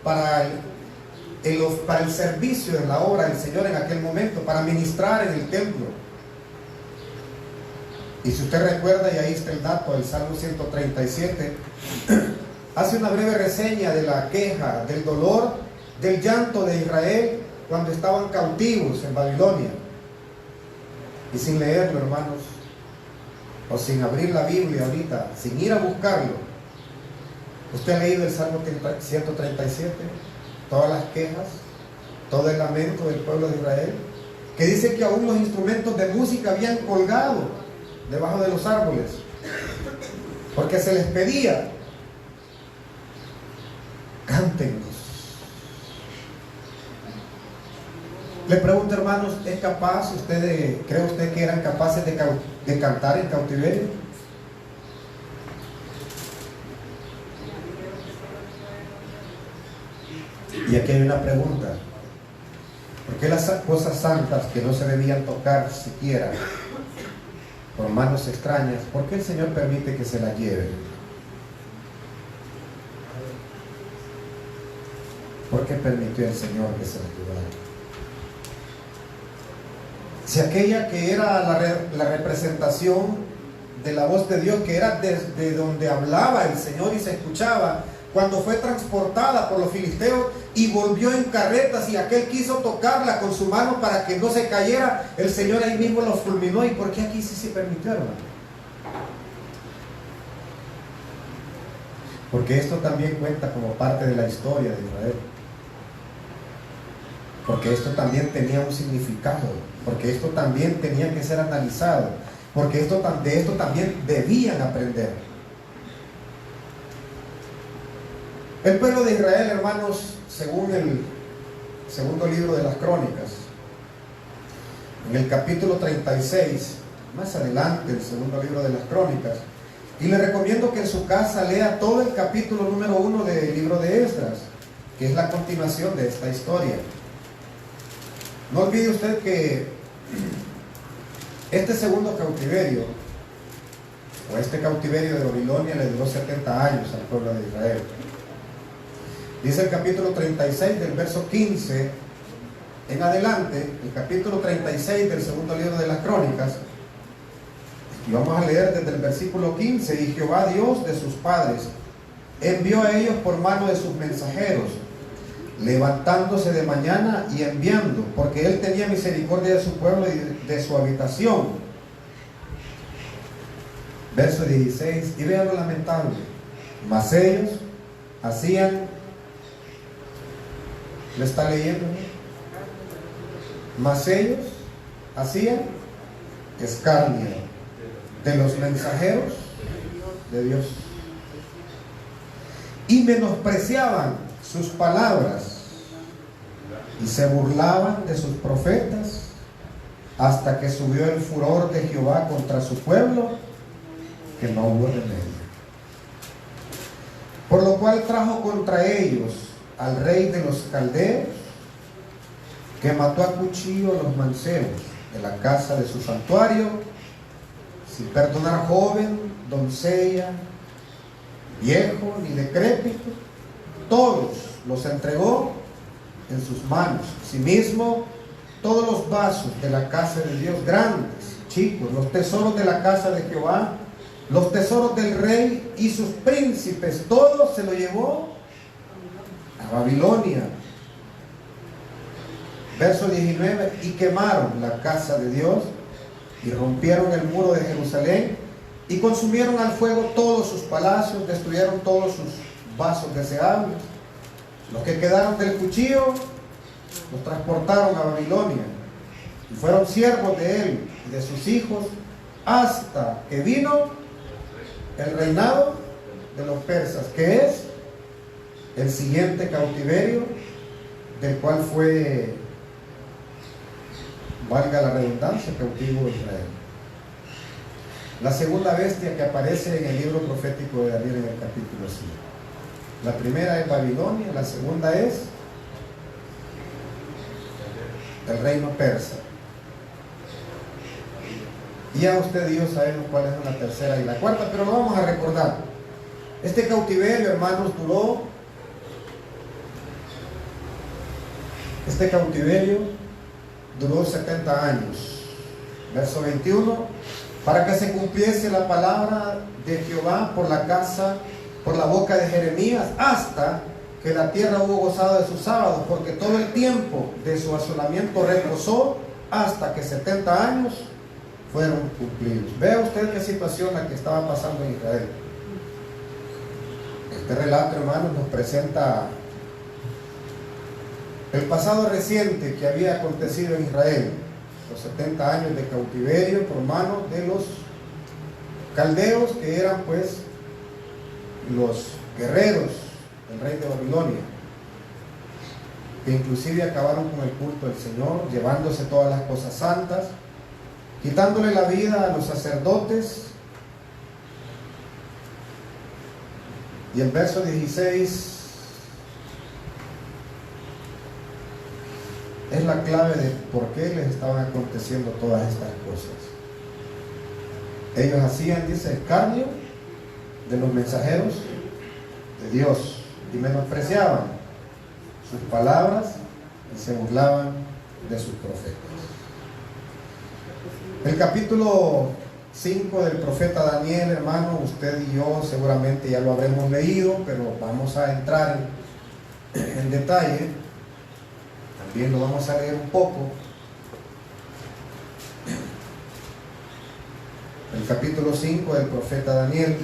S1: para el servicio en la obra del Señor en aquel momento, para ministrar en el templo. Y si usted recuerda, y ahí está el dato del Salmo 137, hace una breve reseña de la queja, del dolor, del llanto de Israel cuando estaban cautivos en Babilonia. Y sin leerlo, hermanos, o sin abrir la Biblia ahorita, sin ir a buscarlo, usted ha leído el Salmo 137, todas las quejas, todo el lamento del pueblo de Israel, que dice que aún los instrumentos de música habían colgado debajo de los árboles, porque se les pedía: cántenos. Le pregunto, hermanos, ¿es capaz cree usted que eran capaces de cantar en cautiverio? Y aquí hay una pregunta: ¿por qué las cosas santas que no se debían tocar siquiera por manos extrañas, por qué el Señor permite que se las lleven? ¿Por qué permitió el Señor que se las llevara? Si aquella que era la representación de la voz de Dios, que era desde donde hablaba el Señor y se escuchaba, cuando fue transportada por los filisteos y volvió en carretas, y aquel quiso tocarla con su mano para que no se cayera, el Señor ahí mismo los fulminó. ¿Y por qué aquí sí se permitió, hermano? Porque esto también cuenta como parte de la historia de Israel. porque esto también tenía un significado, porque esto también tenía que ser analizado, porque de esto también debían aprender. El pueblo de Israel, hermanos, según el segundo libro de las Crónicas, en el capítulo 36, más adelante, el segundo libro de las Crónicas, y le recomiendo que en su casa lea todo el capítulo número 1 del libro de Esdras, que es la continuación de esta historia. No olvide usted que este segundo cautiverio, o este cautiverio de Babilonia, le duró 70 años al pueblo de Israel. Dice el capítulo 36 del verso 15 en adelante, el capítulo 36 del segundo libro de las Crónicas, y vamos a leer desde el versículo 15: y Jehová Dios de sus padres envió a ellos por mano de sus mensajeros, levantándose de mañana y enviando, porque él tenía misericordia de su pueblo y de su habitación. Verso 16, y vean lo lamentable: mas ellos hacían, ¿le está leyendo? Mas ellos hacían escarnio de los mensajeros de Dios y menospreciaban sus palabras y se burlaban de sus profetas, hasta que subió el furor de Jehová contra su pueblo, que no hubo remedio. Por lo cual trajo contra ellos al rey de los caldeos, que mató a cuchillo a los mancebos de la casa de su santuario, sin perdonar joven, doncella, viejo ni decrépito. Todos los entregó en sus manos. Asimismo, todos los vasos de la casa de Dios, grandes, chicos, los tesoros de la casa de Jehová, los tesoros del rey y sus príncipes, todo se lo llevó a Babilonia. Verso 19, y quemaron la casa de Dios, y rompieron el muro de Jerusalén, y consumieron al fuego todos sus palacios, destruyeron todos sus vasos deseables. Los que quedaron del cuchillo los transportaron a Babilonia, y fueron siervos de él y de sus hijos, hasta que vino el reinado de los persas, que es el siguiente cautiverio, del cual fue, valga la redundancia, cautivo Israel. La segunda bestia que aparece en el libro profético de Daniel en el capítulo 5. La primera es Babilonia, la segunda es el reino persa. Y ya usted y yo sabemos cuál es la tercera y la cuarta, pero lo vamos a recordar. Este cautiverio, hermanos, duró 70 años. Verso 21, para que se cumpliese la palabra de Jehová por la boca de Jeremías, hasta que la tierra hubo gozado de sus sábados, porque todo el tiempo de su asolamiento reposó, hasta que 70 años fueron cumplidos. Vea usted qué situación la que estaba pasando en Israel. Este relato, hermanos, nos presenta el pasado reciente que había acontecido en Israel, los 70 años de cautiverio por mano de los caldeos, que eran pues los guerreros del rey de Babilonia, que inclusive acabaron con el culto del Señor, llevándose todas las cosas santas, quitándole la vida a los sacerdotes. Y el verso 16 es la clave de por qué les estaban aconteciendo todas estas cosas. Ellos hacían, dice, escarnio de los mensajeros de Dios y menospreciaban sus palabras y se burlaban de sus profetas. El capítulo 5 del profeta Daniel, hermano, usted y yo seguramente ya lo habremos leído, pero vamos a entrar en detalle. También lo vamos a leer un poco. El capítulo 5 del profeta Daniel.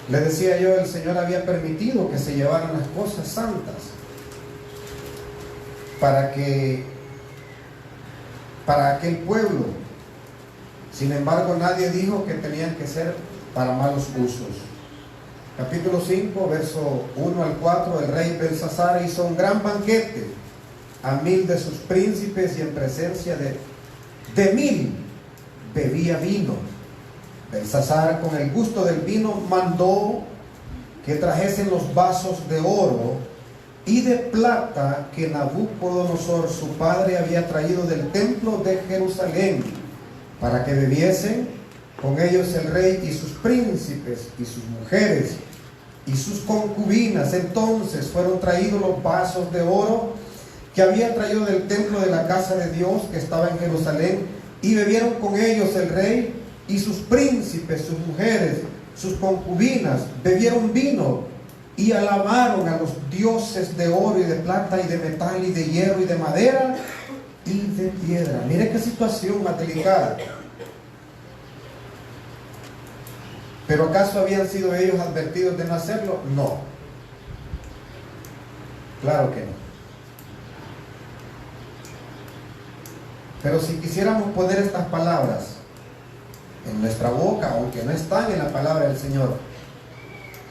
S1: Le decía yo, el Señor había permitido que se llevaran las cosas santas. para aquel pueblo. Sin embargo, nadie dijo que tenían que ser para malos usos. Capítulo 5, verso 1 al 4, el rey Belsasar hizo un gran banquete a 1000 de sus príncipes y en presencia de 1000 bebía vino. Belsasar, con el gusto del vino, mandó que trajesen los vasos de oro y de plata que Nabucodonosor, su padre, había traído del templo de Jerusalén, para que bebiesen con ellos el rey y sus príncipes y sus mujeres y sus concubinas. Entonces fueron traídos los vasos de oro que había traído del templo de la casa de Dios que estaba en Jerusalén, y bebieron con ellos el rey y sus príncipes, sus mujeres, sus concubinas, bebieron vino y alabaron a los dioses de oro y de plata y de metal y de hierro y de madera y de piedra. Mire qué situación más delicada. ¿Pero acaso habían sido ellos advertidos de no hacerlo? No. Claro que no. Pero si quisiéramos poner estas palabras en nuestra boca, aunque no están en la palabra del Señor,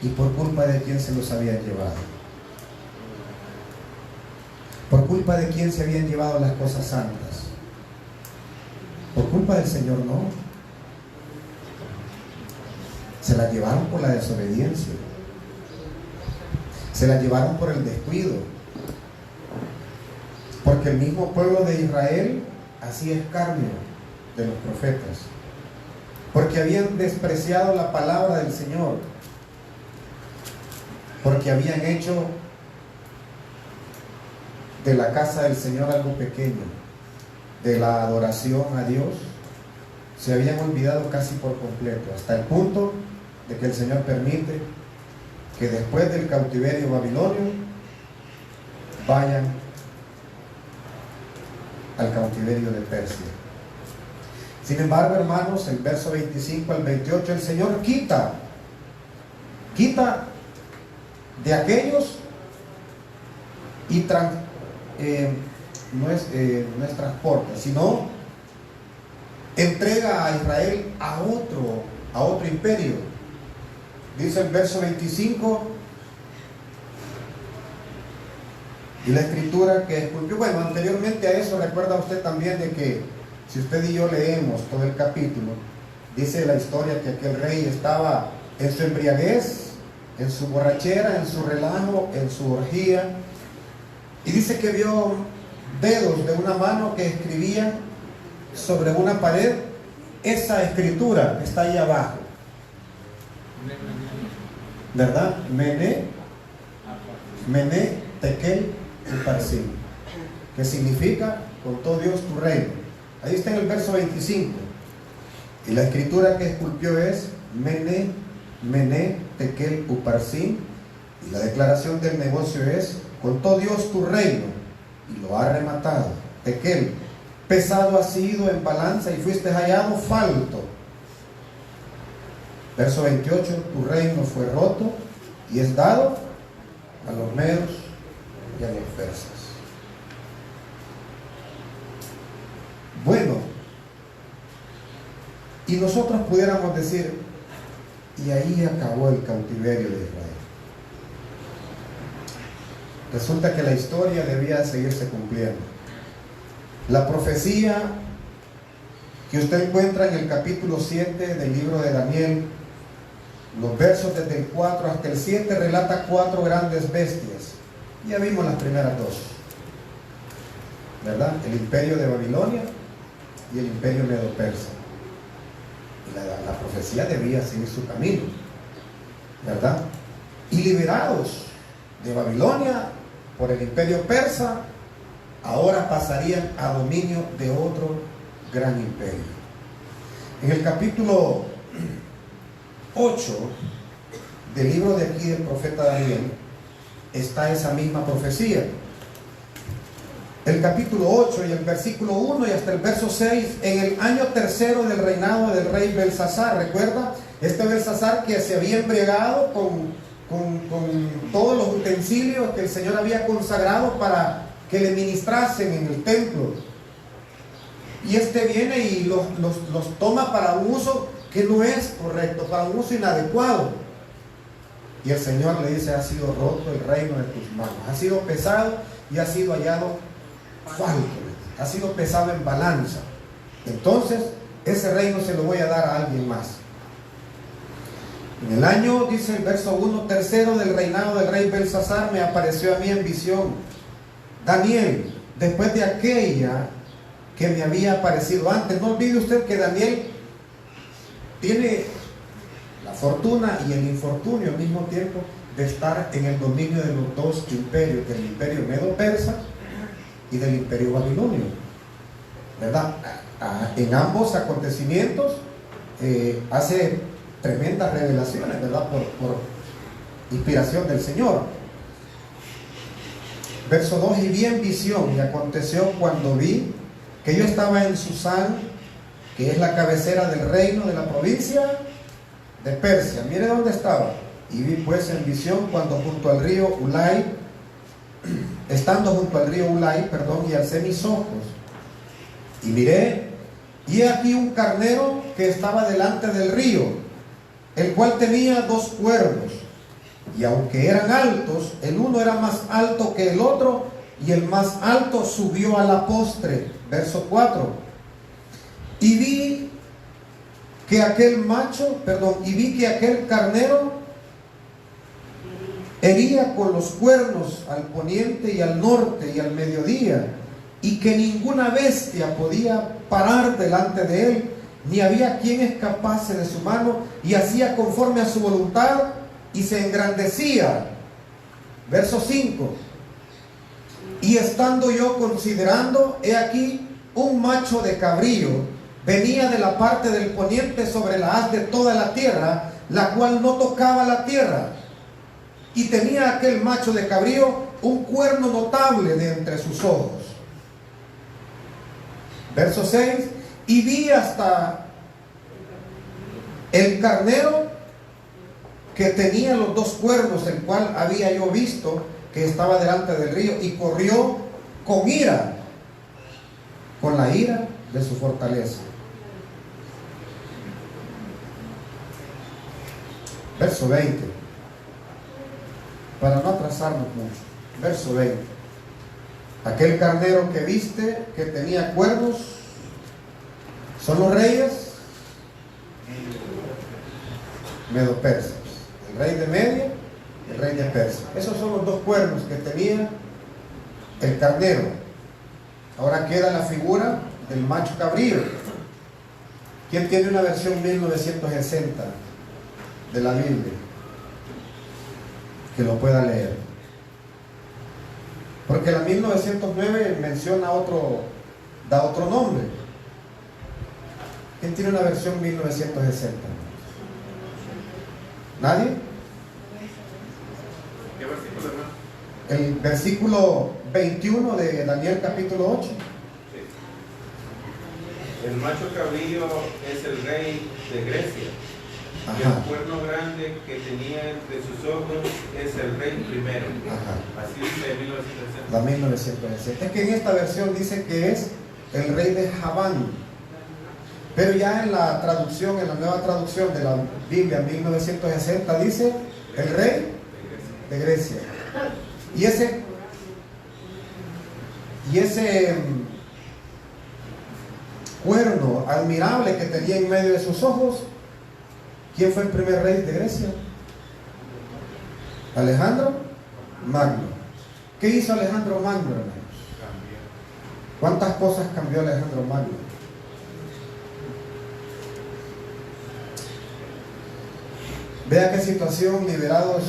S1: ¿y por culpa de quién se los habían llevado? ¿Por culpa de quién se habían llevado las cosas santas? ¿Por culpa del Señor? No. Se las llevaron por la desobediencia. Se las llevaron por el descuido. Porque el mismo pueblo de Israel hacía escarnio de los profetas. Porque habían despreciado la palabra del Señor. Porque habían hecho de la casa del Señor algo pequeño. De la adoración a Dios se habían olvidado casi por completo, hasta el punto de que el Señor permite que después del cautiverio babilonio vayan al cautiverio de Persia. Sin embargo, hermanos, el verso 25 al 28, el Señor quita de aquellos y no es transporta, sino entrega a Israel a otro imperio. Dice el verso 25, y la escritura que esculpió. Bueno, anteriormente a eso, recuerda usted también de que si usted y yo leemos todo el capítulo, dice la historia que aquel rey estaba en su embriaguez, en su borrachera, en su relajo, en su orgía, y dice que vio dedos de una mano que escribían sobre una pared esa escritura que está ahí abajo, ¿verdad? Mené Tekel Uparsin, que significa con todo Dios tu reino. Ahí está en el verso 25. Y la escritura que esculpió es Mené Tekel Uparsin, y la declaración del negocio es con todo Dios tu reino, y lo ha rematado. Tekel, pesado has sido en balanza y fuiste hallado falto. Verso 28, tu reino fue roto y es dado a los medos y a los persas. Bueno, y nosotros pudiéramos decir, y ahí acabó el cautiverio de Israel. Resulta que la historia debía seguirse cumpliendo. La profecía que usted encuentra en el capítulo 7 del libro de Daniel, los versos desde el 4 hasta el 7, relata 4 grandes bestias. Ya vimos las primeras dos, ¿verdad? El imperio de Babilonia y el imperio medo-persa. Y la profecía debía seguir su camino, ¿verdad? Y liberados de Babilonia por el imperio persa, ahora pasarían a dominio de otro gran imperio. En el capítulo 8 del libro de aquí del profeta Daniel está esa misma profecía. El capítulo 8 y el versículo 1 y hasta el verso 6, en el año tercero del reinado del rey Belsasar. ¿Recuerda? Este Belsasar que se había embriagado con todos los utensilios que el Señor había consagrado para que le ministrasen en el templo. Y este viene y los toma para un uso que no es correcto, para un uso inadecuado. Y el Señor le dice: ha sido roto el reino de tus manos, ha sido pesado y ha sido hallado falto, ha sido pesado en balanza. Entonces ese reino se lo voy a dar a alguien más. En el año, dice el verso 1, tercero del reinado del rey Belsasar, me apareció a mí en visión Daniel, después de aquella que me había aparecido antes. No olvide usted que Daniel tiene la fortuna y el infortunio al mismo tiempo de estar en el dominio de los dos imperios, del imperio medo-persa y del imperio babilonio, ¿verdad? En ambos acontecimientos hace tremendas revelaciones, ¿verdad? Por inspiración del Señor. Verso 2: y vi en visión, y aconteció cuando vi que yo estaba en Susán, que es la cabecera del reino de la provincia de Persia. Mire dónde estaba. Y vi pues en visión cuando junto al río Ulai, estando junto al río Ulai, y alcé mis ojos y miré, y he aquí un carnero que estaba delante del río, el cual tenía dos cuernos, y aunque eran altos, el uno era más alto que el otro, y el más alto subió a la postre. Verso 4: y vi que aquel carnero hería con los cuernos al poniente y al norte y al mediodía, y que ninguna bestia podía parar delante de él, ni había quien escapase de su mano, y hacía conforme a su voluntad, y se engrandecía. Verso 5: y estando yo considerando, he aquí un macho de cabrío venía de la parte del poniente sobre la haz de toda la tierra, la cual no tocaba la tierra, y tenía aquel macho de cabrío un cuerno notable de entre sus ojos. Verso 6: y vi hasta el carnero que tenía los dos cuernos, el cual había yo visto que estaba delante del río, y corrió con ira, con la ira de su fortaleza. Verso 20, para no atrasarnos mucho. Verso 20: aquel carnero que viste, que tenía cuernos, son los reyes medo-persas, el rey de Media y el rey de Persia. Esos son los dos cuernos que tenía el carnero. Ahora queda la figura del macho cabrío. ¿Quién tiene una versión 1960 de la Biblia? Que lo pueda leer. Porque la 1909 menciona da otro nombre. ¿Quién tiene una versión 1960? ¿Nadie?
S3: ¿Qué versículo, hermano?
S1: El versículo 21 de Daniel capítulo 8.
S3: Sí. El macho cabrío es el rey de Grecia. Y el cuerno grande que tenía entre sus ojos es el rey primero. Así dice 1960.
S1: La 1960. Es que en esta versión dice que es el rey de Javán. Pero ya en la traducción, en la nueva traducción de la Biblia 1960 dice el rey de Grecia. Y ese cuerno admirable que tenía en medio de sus ojos, ¿quién fue el primer rey de Grecia? Alejandro Magno. ¿Qué hizo Alejandro Magno, hermanos? ¿Cuántas cosas cambió Alejandro Magno? Vea qué situación, liberados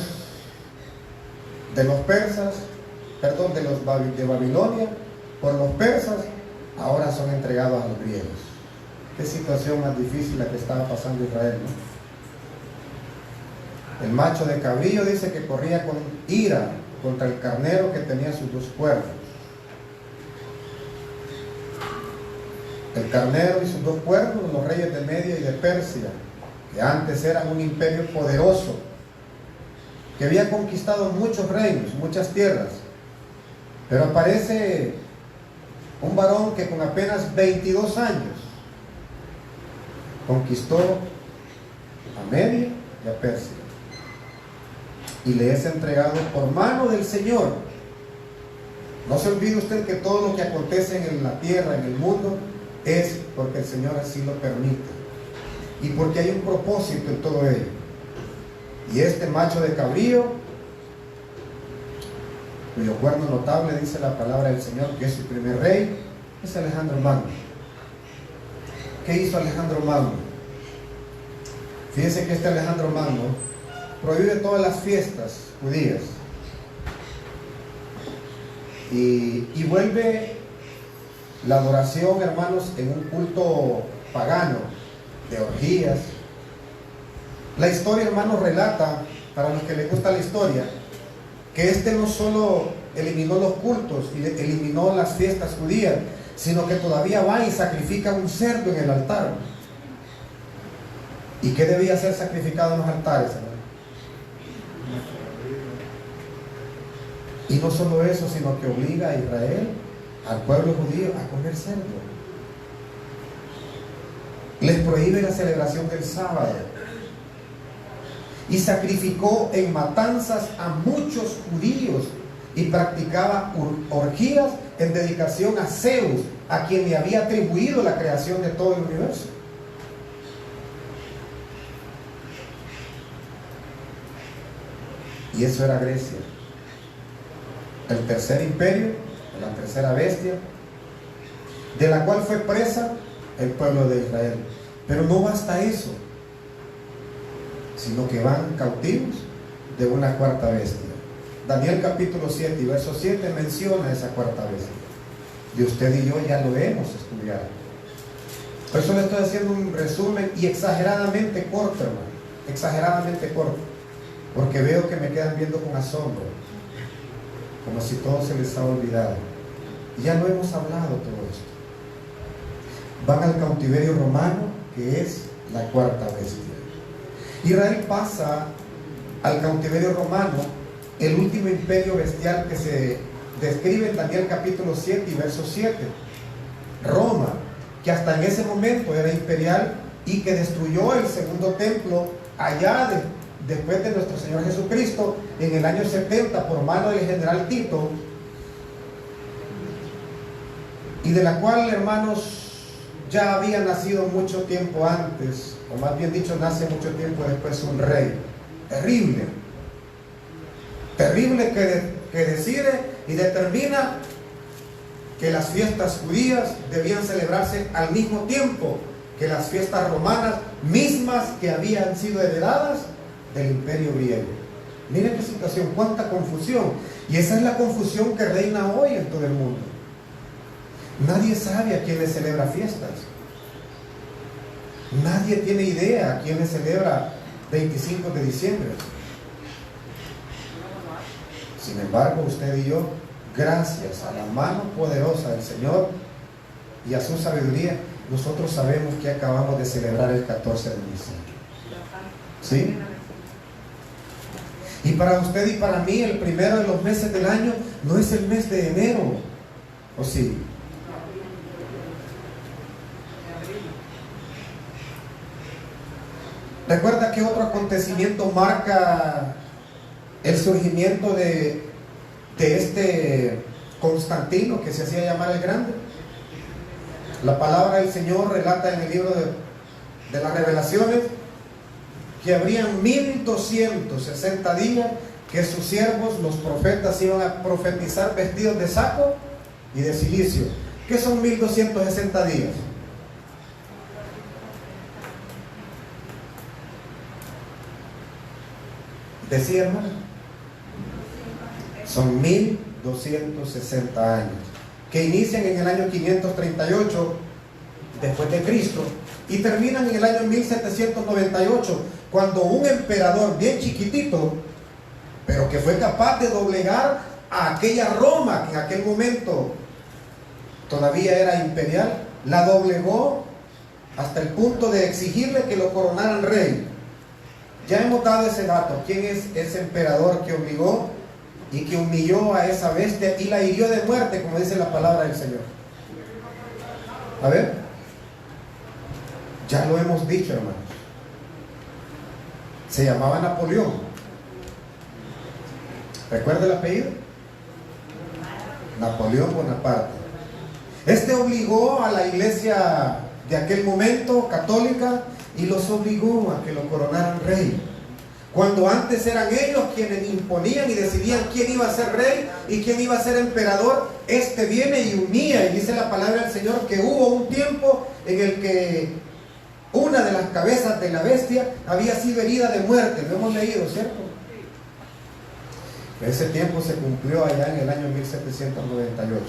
S1: de los persas, de Babilonia, por los persas, ahora son entregados a los griegos. Qué situación más difícil la que estaba pasando Israel, ¿no? El macho de cabrío dice que corría con ira contra el carnero que tenía sus dos cuernos. El carnero y sus dos cuernos, los reyes de Media y de Persia, que antes eran un imperio poderoso, que había conquistado muchos reinos, muchas tierras, Pero aparece un varón que con apenas 22 años conquistó a Media y a Persia, y le es entregado por mano del Señor. No se olvide usted que todo lo que acontece en la tierra, en el mundo, es porque el Señor así lo permite y porque hay un propósito en todo ello. Y este macho de cabrío, cuyo cuerno notable, dice la palabra del Señor, que es su primer rey, es Alejandro Magno. ¿Qué hizo Alejandro Magno? Fíjense que este Alejandro Magno prohíbe todas las fiestas judías y vuelve la adoración, hermanos, en un culto pagano de orgías. La historia, hermanos, relata, para los que les gusta la historia, que este no solo eliminó los cultos y eliminó las fiestas judías, sino que todavía va y sacrifica un cerdo en el altar. ¿Y qué debía ser sacrificado en los altares, hermano? Y no solo eso, sino que obliga a Israel, al pueblo judío, a comer cerdo. Les prohíbe la celebración del sábado. Y sacrificó en matanzas a muchos judíos y practicaba orgías en dedicación a Zeus, a quien le había atribuido la creación de todo el universo. Y eso era Grecia, el tercer imperio, la tercera bestia, de la cual fue presa el pueblo de Israel. Pero no basta eso, sino que van cautivos de una cuarta bestia. Daniel capítulo 7 y verso 7 menciona esa cuarta bestia, y usted y yo ya lo hemos estudiado. Por eso le estoy haciendo un resumen y exageradamente corto, hermano, exageradamente corto, porque veo que me quedan viendo con asombro, como si todo se les ha olvidado. Y ya no hemos hablado todo esto. Van al cautiverio romano, que es la cuarta bestia. Israel pasa al cautiverio romano, el último imperio bestial que se describe en Daniel capítulo 7 y verso 7. Roma, que hasta en ese momento era imperial y que destruyó el segundo templo allá después de nuestro Señor Jesucristo en el año 70 por mano del general Tito, y de la cual, hermanos, ya había nacido mucho tiempo antes, o más bien dicho, nace mucho tiempo después un rey terrible, terrible, que decide y determina que las fiestas judías debían celebrarse al mismo tiempo que las fiestas romanas, mismas que habían sido heredadas del imperio griego. Miren qué situación, cuánta confusión. Y esa es la confusión que reina hoy en todo el mundo. Nadie sabe a quién le celebra fiestas. Nadie tiene idea a quién le celebra 25 de diciembre. Sin embargo, usted y yo, gracias a la mano poderosa del Señor y a su sabiduría, nosotros sabemos que acabamos de celebrar el 14 de diciembre. ¿Sí? Y para usted y para mí, el primero de los meses del año no es el mes de enero, ¿o sí? ¿Recuerda que otro acontecimiento marca el surgimiento de este Constantino, que se hacía llamar el Grande? La palabra del Señor relata en el libro de las Revelaciones que habrían 1260 días que sus siervos, los profetas, iban a profetizar vestidos de saco y de cilicio. ¿Qué son 1260 días? Decía, hermano, son 1260 años que inician en el año 538 después de Cristo y terminan en el año 1798, cuando un emperador bien chiquitito, pero que fue capaz de doblegar a aquella Roma que en aquel momento todavía era imperial, la doblegó hasta el punto de exigirle que lo coronaran rey. Ya hemos dado ese dato. ¿Quién es ese emperador que obligó y que humilló a esa bestia y la hirió de muerte, como dice la palabra del Señor. A ver, ya lo hemos dicho, hermanos. Se llamaba Napoleón. ¿Recuerda el apellido? Napoleón Bonaparte. Este obligó a la iglesia de aquel momento, católica, y los obligó a que lo coronaran rey. Cuando antes eran ellos quienes imponían y decidían quién iba a ser rey y quién iba a ser emperador, este viene y unía. Y dice la palabra del Señor que hubo un tiempo en el que una de las cabezas de la bestia había sido herida de muerte. Lo hemos leído, ¿cierto? Ese tiempo se cumplió allá en el año 1798.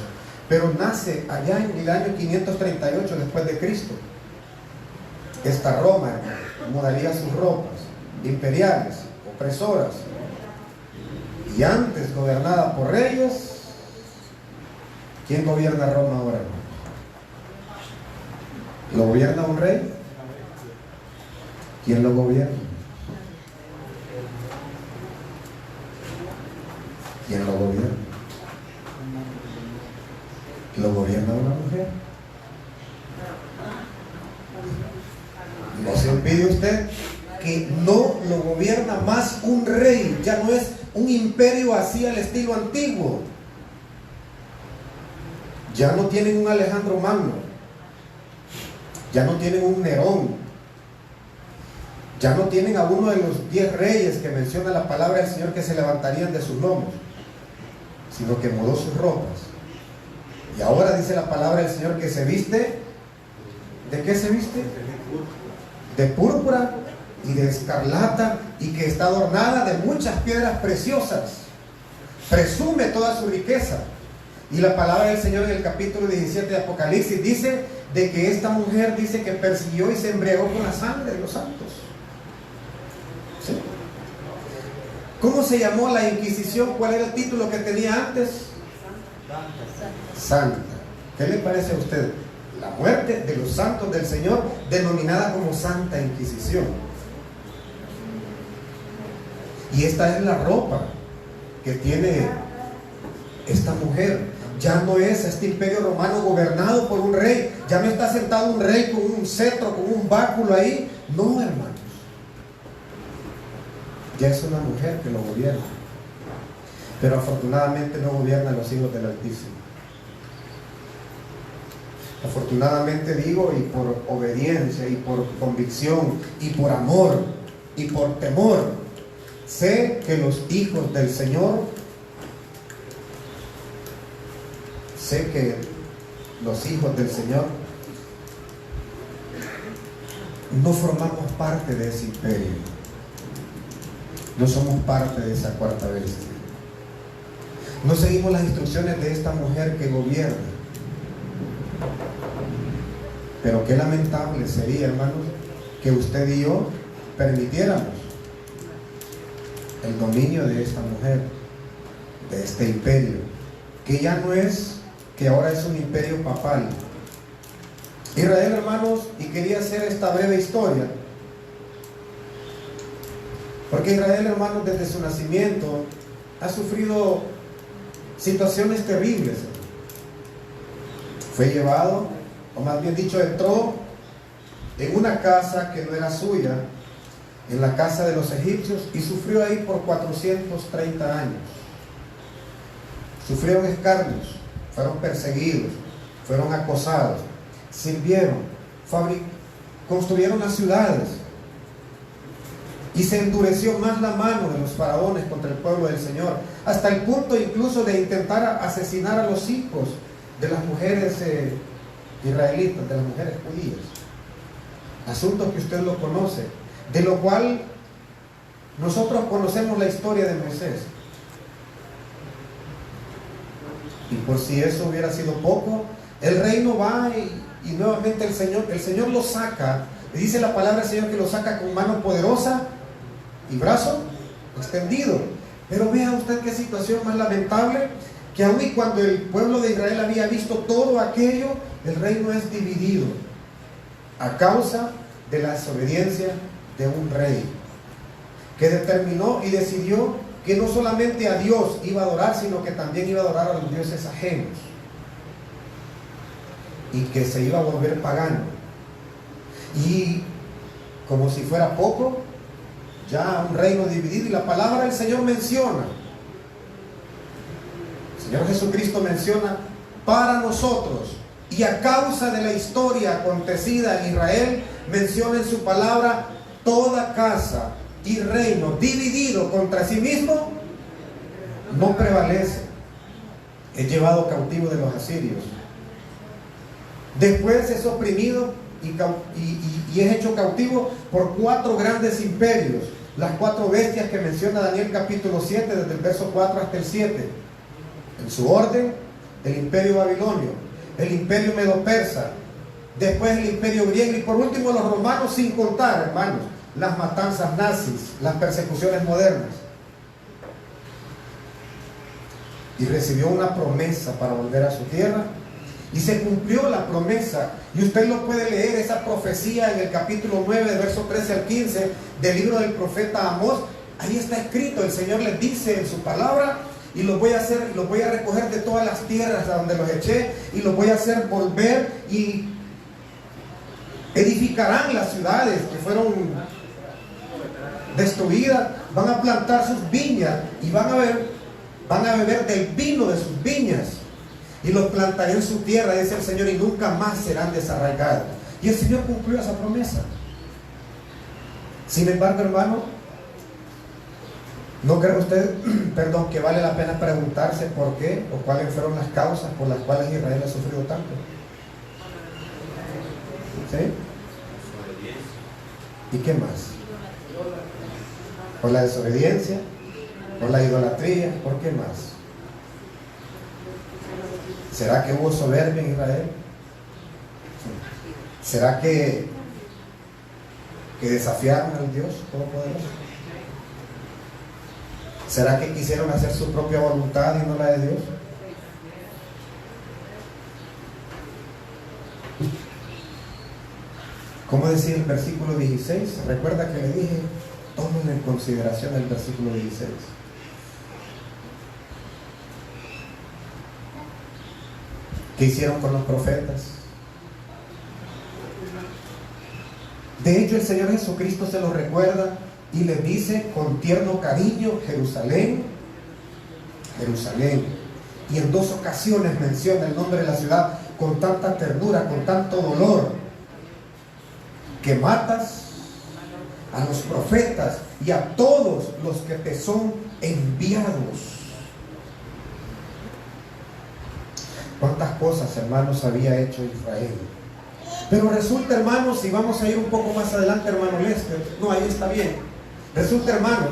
S1: Pero nace allá en el año 538 después de Cristo. Esta Roma, mudaría sus ropas imperiales, opresoras, y antes gobernada por reyes. ¿Quién gobierna Roma ahora? ¿Lo gobierna un rey? ¿Quién lo gobierna? ¿Quién lo gobierna? ¿Lo gobierna una mujer? No se olvide usted que no lo gobierna más un rey. Ya no es un imperio así al estilo antiguo. Ya no tienen un Alejandro Magno, ya no tienen un Nerón, ya no tienen a uno de los 10 reyes que menciona la palabra del Señor que se levantarían de sus lomos, sino que mudó sus ropas. Y ahora dice la palabra del Señor que se viste. ¿De qué se viste? De púrpura y de escarlata, y que está adornada de muchas piedras preciosas. Presume toda su riqueza. Y la palabra del Señor en el capítulo 17 de Apocalipsis dice de que esta mujer dice que persiguió y se embriagó con la sangre de los santos. ¿Sí? ¿Cómo se llamó la Inquisición? ¿Cuál era el título que tenía antes? Santa. ¿Qué le parece a usted? La muerte de los santos del Señor, denominada como Santa Inquisición. Y esta es la ropa que tiene esta mujer. Ya no es este imperio romano gobernado por un rey. Ya no está sentado un rey con un cetro, con un báculo ahí. No, hermanos. Ya es una mujer que lo gobierna. Pero afortunadamente no gobierna a los hijos del Altísimo. Afortunadamente digo, y por obediencia, y por convicción, y por amor, y por temor, sé que los hijos del Señor, sé que los hijos del Señor no formamos parte de ese imperio, no somos parte de esa cuarta bestia, no seguimos las instrucciones de esta mujer que gobierna. Pero qué lamentable sería, hermanos, que usted y yo permitiéramos el dominio de esta mujer, de este imperio, que ya no es, que ahora es un imperio papal. Israel, hermanos, y quería hacer esta breve historia, porque Israel, hermanos, desde su nacimiento ha sufrido situaciones terribles. Fue llevado, o más bien dicho, entró en una casa que no era suya, en la casa de los egipcios, y sufrió ahí por 430 años. Sufrieron escarnios, fueron perseguidos, fueron acosados, sirvieron, construyeron las ciudades, y se endureció más la mano de los faraones contra el pueblo del Señor, hasta el punto incluso de intentar asesinar a los hijos de las mujeres israelitas, de las mujeres judías. Asunto que usted lo conoce, de lo cual nosotros conocemos la historia de Moisés. Y por si eso hubiera sido poco, el reino va y nuevamente el Señor lo saca. Y dice la palabra del Señor que lo saca con mano poderosa y brazo extendido. Pero vea usted qué situación más lamentable, que aun y cuando el pueblo de Israel había visto todo aquello, el reino es dividido a causa de la desobediencia de un rey que determinó y decidió
S4: que no solamente a Dios iba a adorar, sino que también iba a adorar a los dioses ajenos, y que se iba a volver pagano. Y como si fuera poco, ya un reino dividido, y la palabra del Señor menciona, el Señor Jesucristo menciona para nosotros, y a causa de la historia acontecida en Israel, menciona en su palabra: toda casa y reino dividido contra sí mismo no prevalece. Es llevado cautivo de los asirios. Después es oprimido y es hecho cautivo por 4 grandes imperios, las 4 bestias que menciona Daniel capítulo 7, desde el verso 4 hasta el 7. En su orden: el imperio babilonio, el imperio medo-persa, después el imperio griego, y por último los romanos, sin contar, hermanos, las matanzas nazis, las persecuciones modernas. Y recibió una promesa para volver a su tierra, y se cumplió la promesa. Y usted lo puede leer, esa profecía, en el capítulo 9, de verso 13 al 15 del libro del profeta Amós. Ahí está escrito, el Señor les dice en su palabra: y los voy a hacer, los voy a recoger de todas las tierras a donde los eché, y los voy a hacer volver, y edificarán las ciudades que fueron destruidas, van a plantar sus viñas, y van a beber del vino de sus viñas, y los plantaré en su tierra, dice el Señor, y nunca más serán desarraigados. Y el Señor cumplió esa promesa. Sin embargo, hermano, ¿no cree usted, que vale la pena preguntarse por qué o cuáles fueron las causas por las cuales Israel ha sufrido tanto? ¿Sí? ¿Y qué más? ¿Por la desobediencia? ¿Por la idolatría? ¿Por qué más? ¿Será que hubo soberbia en Israel? ¿Será que desafiaron al Dios Todopoderoso? ¿Será que quisieron hacer su propia voluntad y no la de Dios? ¿Cómo decía el versículo 16? ¿Recuerda que le dije? Tomen en consideración el versículo 16. ¿Qué hicieron con los profetas? De hecho, el Señor Jesucristo se los recuerda y les dice con tierno cariño: Jerusalén, Jerusalén. Y en 2 ocasiones menciona el nombre de la ciudad con tanta ternura, con tanto dolor, que matas a los profetas y a todos los que te son enviados. ¿Cuántas cosas, hermanos, había hecho Israel? Pero resulta, hermanos, si vamos a ir un poco más adelante, hermano Lester, no, ahí está bien. Resulta, hermanos,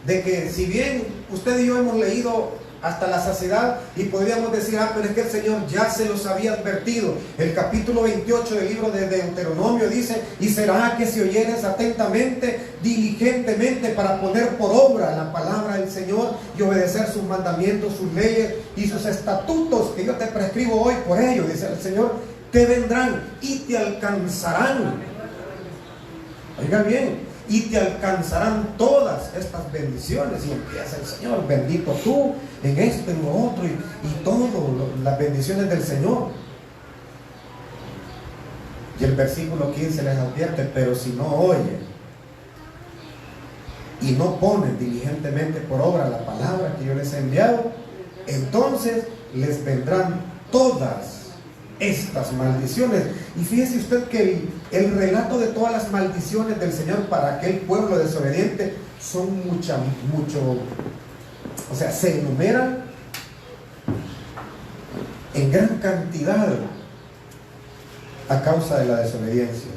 S4: de que si bien usted y yo hemos leído hasta la saciedad y podríamos decir: pero es que el Señor ya se los había advertido. El capítulo 28 del libro de Deuteronomio dice: y será que si oyeres atentamente, diligentemente, para poner por obra la palabra del Señor y obedecer sus mandamientos, sus leyes y sus estatutos que yo te prescribo hoy, por ello, dice el Señor, te vendrán y te alcanzarán. Oiga bien: y te alcanzarán todas estas bendiciones. Y empieza el Señor: bendito tú en esto, en lo otro, y todas las bendiciones del Señor. Y el versículo 15 les advierte: pero si no oyen y no ponen diligentemente por obra la palabra que yo les he enviado, entonces les vendrán todas estas maldiciones. Y fíjese usted que el relato de todas las maldiciones del Señor para aquel pueblo desobediente son o sea, se enumeran en gran cantidad a causa de la desobediencia.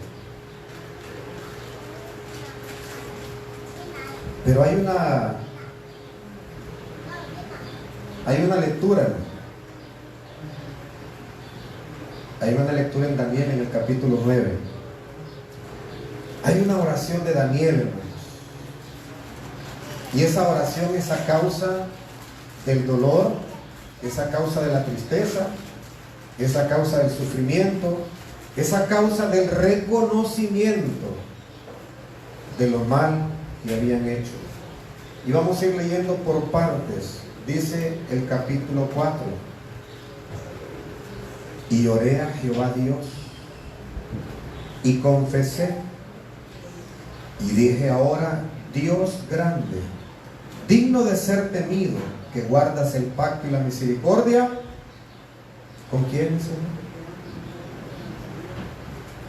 S4: Pero hay una lectura, hay una lectura en Daniel, en el capítulo 9. Hay una oración de Daniel, hermanos. Y esa oración es a causa del dolor, es a causa de la tristeza, es a causa del sufrimiento, es a causa del reconocimiento de lo mal que habían hecho. Y vamos a ir leyendo por partes. Dice el capítulo 4. Y oré a Jehová Dios y confesé y dije: ahora, Dios grande, digno de ser temido, que guardas el pacto y la misericordia. ¿Con quién, Señor?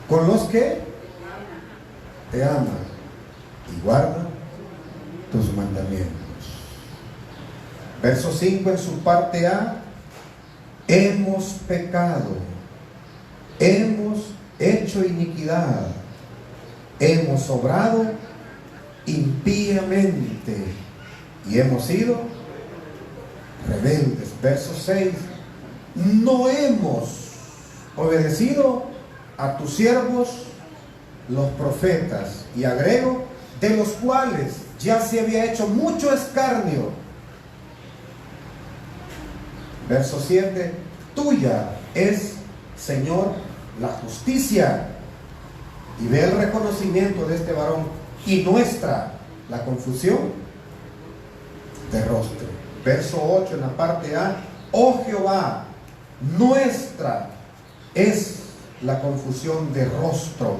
S4: Con los que te aman y guardan tus mandamientos. Verso 5 en su parte A: hemos pecado, hemos hecho iniquidad, hemos obrado impíamente y hemos sido rebeldes. Verso 6: no hemos obedecido a tus siervos los profetas. Y agrego: de los cuales ya se había hecho mucho escarnio. Verso 7: tuya es, Señor, la justicia. Y ve el reconocimiento de este varón. Y nuestra, la confusión de rostro. Verso 8 en la parte A: oh Jehová, nuestra es la confusión de rostro.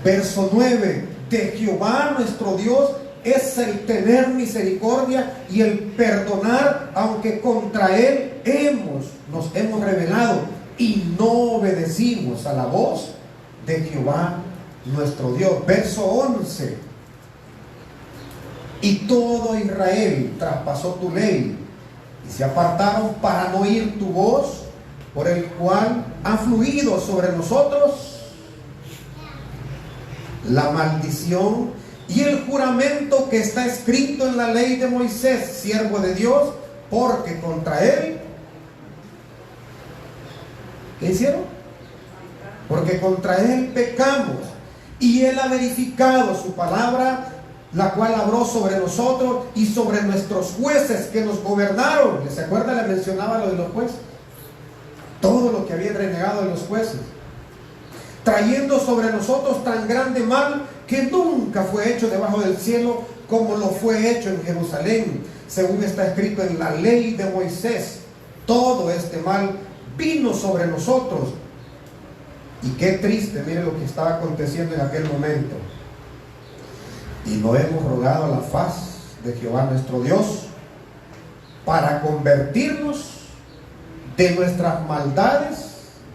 S4: Verso 9: de Jehová nuestro Dios es el tener misericordia y el perdonar, aunque contra él nos hemos rebelado y no obedecimos a la voz de Jehová nuestro Dios. Verso 11: y todo Israel traspasó tu ley y se apartaron para no oír tu voz, por el cual ha fluido sobre nosotros la maldición y el juramento que está escrito en la ley de Moisés, siervo de Dios, porque contra él, ¿qué hicieron? Porque contra él pecamos, y él ha verificado su palabra, la cual habló sobre nosotros y sobre nuestros jueces que nos gobernaron. ¿Les acuerdan? Le mencionaba lo de los jueces, todo lo que habían renegado de los jueces, trayendo sobre nosotros tan grande mal que nunca fue hecho debajo del cielo como lo fue hecho en Jerusalén, según está escrito en la ley de Moisés. Todo este mal vino sobre nosotros. Y qué triste, mire lo que estaba aconteciendo en aquel momento. Y no hemos rogado a la faz de Jehová nuestro Dios para convertirnos de nuestras maldades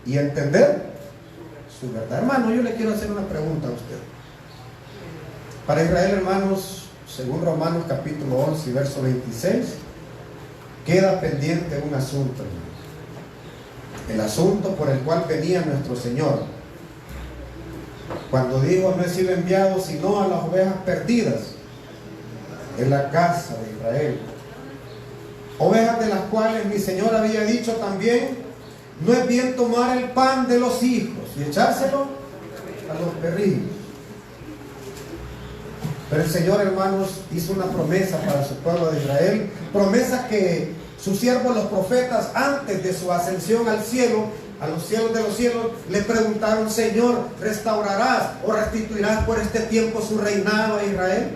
S4: y entender su verdad. Hermano, yo le quiero hacer una pregunta a usted. Para Israel, hermanos, según Romanos capítulo 11 y verso 26, queda pendiente un asunto, hermano. El asunto por el cual venía nuestro Señor, cuando dijo: no he sido enviado sino a las ovejas perdidas en la casa de Israel. Ovejas de las cuales mi Señor había dicho también: no es bien tomar el pan de los hijos y echárselo a los perrillos. Pero el Señor, hermanos, hizo una promesa para su pueblo de Israel, promesa que sus siervos los profetas, antes de su ascensión al cielo, a los cielos de los cielos, le preguntaron: Señor, ¿restaurarás o restituirás por este tiempo su reinado a Israel?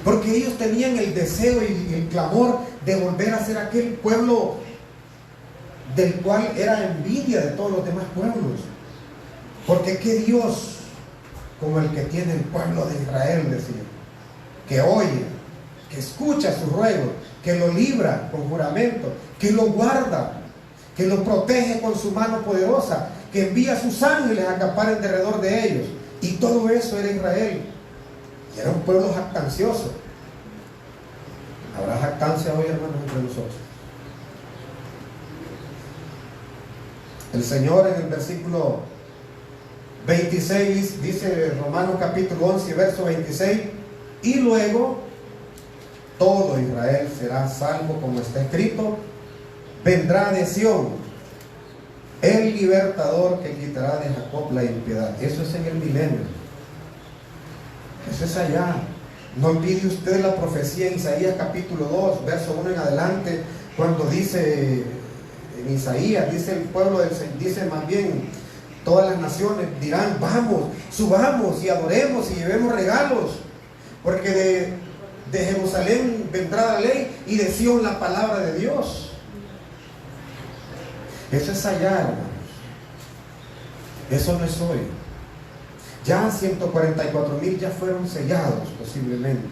S4: Porque ellos tenían el deseo y el clamor de volver a ser aquel pueblo del cual era envidia de todos los demás pueblos. Porque qué Dios como el que tiene el pueblo de Israel, decía, que oye, que escucha sus ruegos, que lo libra con juramento, que lo guarda, que lo protege con su mano poderosa, que envía a sus ángeles a acampar en derredor de ellos. Y todo eso era Israel. Y era un pueblo jactancioso. ¿Habrá jactancia hoy, hermanos, entre nosotros? El Señor en el versículo 26 dice, Romanos capítulo 11 verso 26, y luego todo Israel será salvo, como está escrito: vendrá de Sión el libertador que quitará de Jacob la impiedad. Eso es en el milenio, eso es allá. No olvide usted la profecía en Isaías capítulo 2 verso 1 en adelante, cuando dice en Isaías, dice el pueblo del Señor, dice más bien todas las naciones dirán: vamos, subamos y adoremos y llevemos regalos, porque de Jerusalén vendrá la ley y de Sion la palabra de Dios. Eso es allá, hermanos. Eso no es hoy. Ya 144,000 ya fueron sellados posiblemente.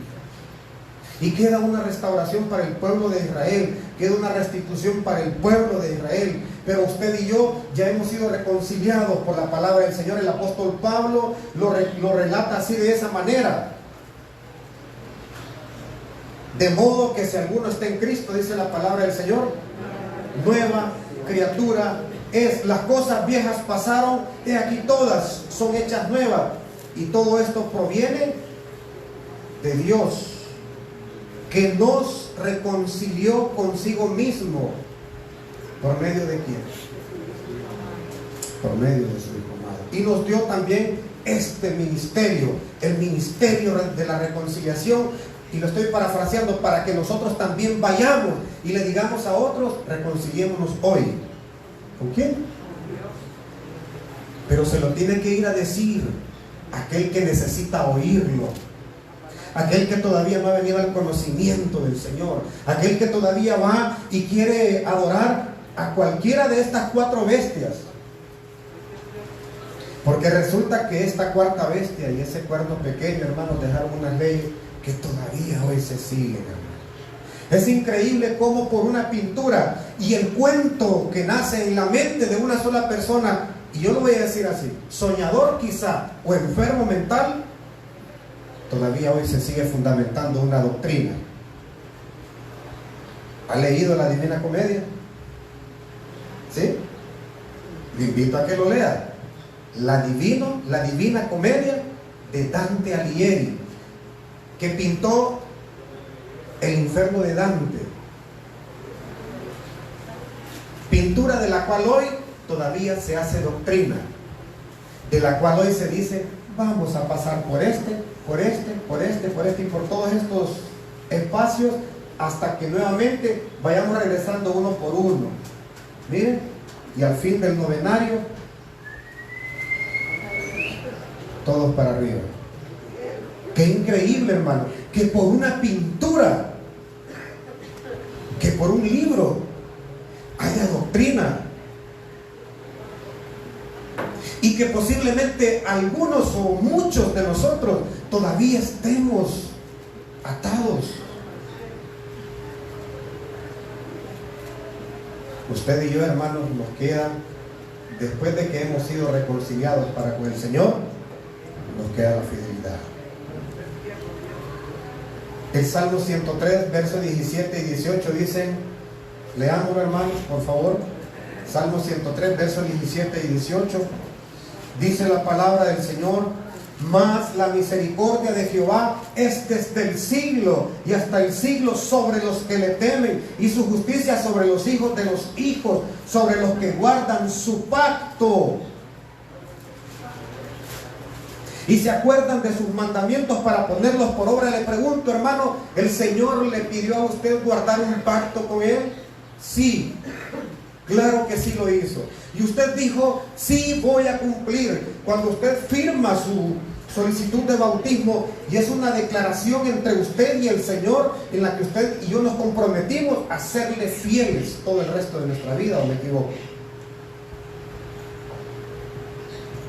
S4: Y queda una restauración para el pueblo de Israel, queda una restitución para el pueblo de Israel. Pero usted y yo ya hemos sido reconciliados por la palabra del Señor. El apóstol Pablo lo relata así, de esa manera. De modo que si alguno está en Cristo, dice la palabra del Señor, nueva criatura es. Las cosas viejas pasaron, he aquí todas son hechas nuevas. Y todo esto proviene de Dios, que nos reconcilió consigo mismo. ¿Por medio de quién? Por medio de su Hijo amado. Y nos dio también este ministerio, el ministerio de la reconciliación. Y lo estoy parafraseando para que nosotros también vayamos y le digamos a otros: reconciliémonos hoy. ¿Con quién? Pero se lo tiene que ir a decir aquel que necesita oírlo, aquel que todavía no ha venido al conocimiento del Señor, aquel que todavía va y quiere adorar a cualquiera de estas 4 bestias. Porque resulta que esta cuarta bestia y ese cuerno pequeño, hermanos, dejaron unas leyes que todavía hoy se siguen, hermano. Es increíble cómo por una pintura y el cuento que nace en la mente de una sola persona, y yo lo voy a decir así, soñador quizá o enfermo mental, todavía hoy se sigue fundamentando una doctrina. ¿Ha leído la Divina Comedia? ¿Sí? Le invito a que lo lea. La Divina Comedia de Dante Alighieri, que pintó el infierno de Dante, pintura de la cual hoy todavía se hace doctrina, de la cual hoy se dice: vamos a pasar por este y por todos estos espacios hasta que nuevamente vayamos regresando uno por uno. Miren, y al fin del novenario, todos para arriba. Qué increíble, hermano, que por una pintura, que por un libro haya doctrina, y que posiblemente algunos o muchos de nosotros todavía estemos atados. Usted y yo, hermanos, nos queda, después de que hemos sido reconciliados para con el Señor, nos queda la fidelidad. El Salmo 103, versos 17 y 18 dicen, leámoslo, hermanos, por favor. Salmo 103, versos 17 y 18. Dice la palabra del Señor: mas la misericordia de Jehová es desde el siglo y hasta el siglo sobre los que le temen, y su justicia sobre los hijos de los hijos, sobre los que guardan su pacto y se acuerdan de sus mandamientos para ponerlos por obra. Le pregunto, hermano, ¿el Señor le pidió a usted guardar un pacto con Él? Sí, claro que sí lo hizo. Y usted dijo: sí, voy a cumplir. Cuando usted firma su solicitud de bautismo, y es una declaración entre usted y el Señor, en la que usted y yo nos comprometimos a serle fieles todo el resto de nuestra vida, ¿o me equivoco?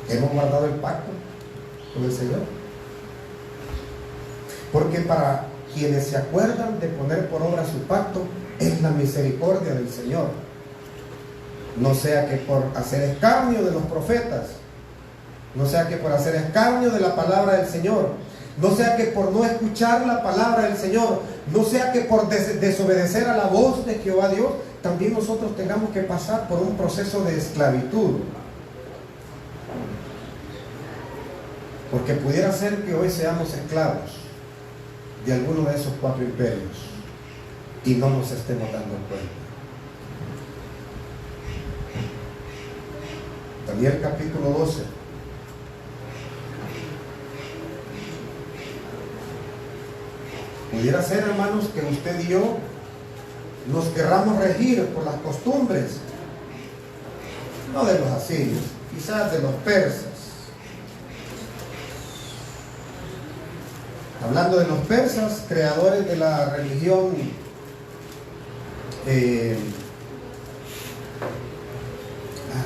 S4: ¿Hemos guardado el pacto con el Señor? Porque para quienes se acuerdan de poner por obra su pacto, es la misericordia del Señor. No sea que por hacer escarnio de los profetas, no sea que por hacer escarnio de la palabra del Señor, no sea que por no escuchar la palabra del Señor, no sea que por desobedecer a la voz de Jehová Dios, también nosotros tengamos que pasar por un proceso de esclavitud. Porque pudiera ser que hoy seamos esclavos de alguno de esos 4 imperios y no nos estemos dando cuenta. Daniel capítulo 12. Pudiera ser, hermanos, que usted y yo nos querramos regir por las costumbres, no de los asirios, quizás de los persas. hablando de los persas, creadores de la religión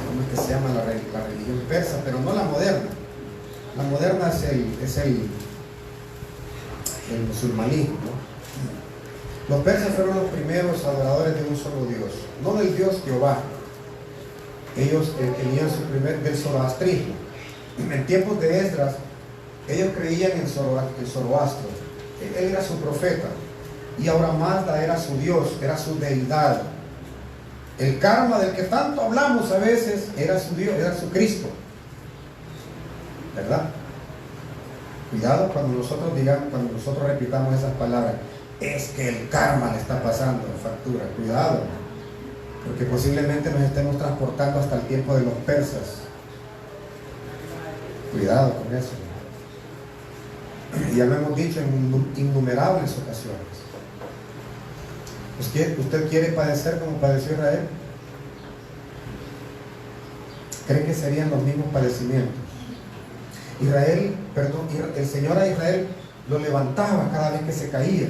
S4: ¿cómo es que se llama la religión persa? Pero no la moderna. La moderna es el musulmanismo, ¿no? Los persas fueron los primeros adoradores de un solo Dios, no del Dios Jehová. Ellos tenían su del zoroastrismo. En tiempos de Esdras, ellos creían en Zoroastro. Él era su profeta. Y Ahura Mazda era su Dios, era su deidad. El karma del que tanto hablamos a veces era su Dios, era su Cristo. ¿Verdad? Cuidado cuando nosotros repitamos esas palabras. Es que el karma le está pasando factura. Cuidado, porque posiblemente nos estemos transportando hasta el tiempo de los persas. Cuidado con eso. Ya lo hemos dicho en innumerables ocasiones. ¿Usted quiere padecer como padeció Israel? ¿Cree que serían los mismos padecimientos? El Señor a Israel lo levantaba cada vez que se caía,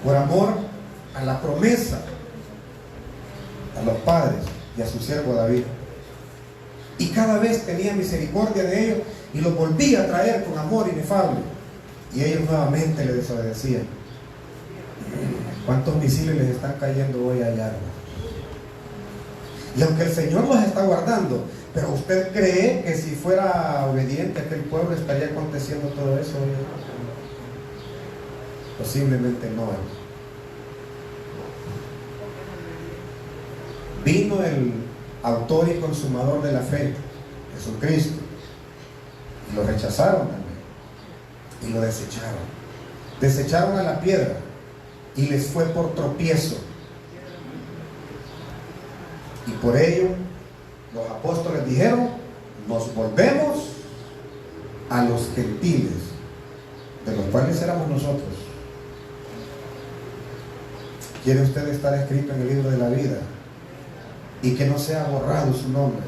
S4: por amor a la promesa, a los padres y a su siervo David. Y cada vez tenía misericordia de ellos y los volvía a traer con amor inefable. Y ellos nuevamente le desobedecían. ¿Cuántos misiles les están cayendo hoy allá? Y aunque el Señor los está guardando, pero ¿usted cree que si fuera obediente a aquel pueblo estaría aconteciendo todo eso hoy? Posiblemente no. Vino el autor y consumador de la fe, Jesucristo, y lo rechazaron también, y lo desecharon a la piedra, y les fue por tropiezo. Y por ello los apóstoles dijeron: nos volvemos a los gentiles, de los cuales éramos nosotros. ¿Quiere usted estar escrito en el libro de la vida y que no sea borrado su nombre?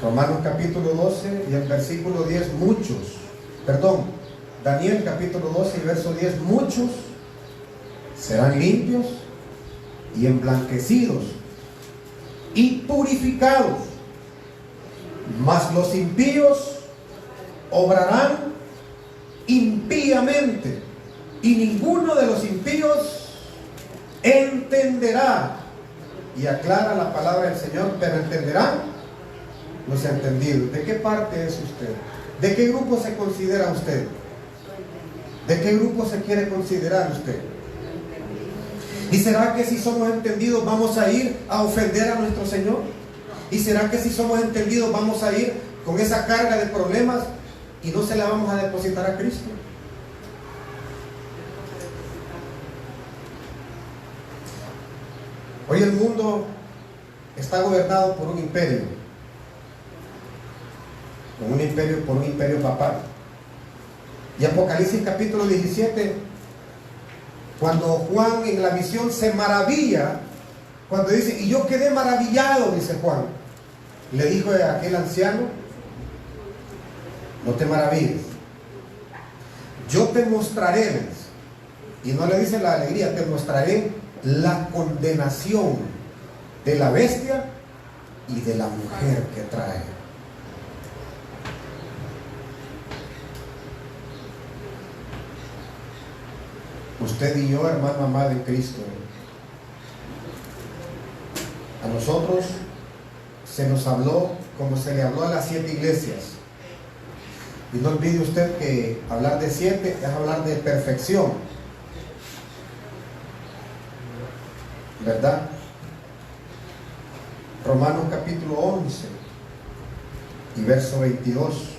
S4: Romanos capítulo 12 y el versículo 10, Daniel capítulo 12 y verso 10, muchos serán limpios y emblanquecidos y purificados, mas los impíos obrarán impíamente, y ninguno de los impíos entenderá. Y aclara la palabra del Señor: pero entenderán los entendidos. ¿De qué parte es usted? ¿De qué grupo se considera usted? ¿De qué grupo se quiere considerar usted? ¿Y será que si somos entendidos vamos a ir a ofender a nuestro Señor? ¿Y será que si somos entendidos vamos a ir con esa carga de problemas y no se la vamos a depositar a Cristo? Hoy el mundo está gobernado por un imperio, por un imperio papal. Y Apocalipsis capítulo 17, cuando Juan en la visión se maravilla, cuando dice: y yo quedé maravillado, dice Juan, le dijo a aquel anciano: no te maravilles, yo te mostraré, y no le dice la alegría, te mostraré la condenación de la bestia y de la mujer que trae. Usted y yo, hermano amado en Cristo, a nosotros se nos habló como se le habló a las 7 iglesias. Y no olvide usted que hablar de 7 es hablar de perfección, ¿verdad? Romanos capítulo 11 y verso 22.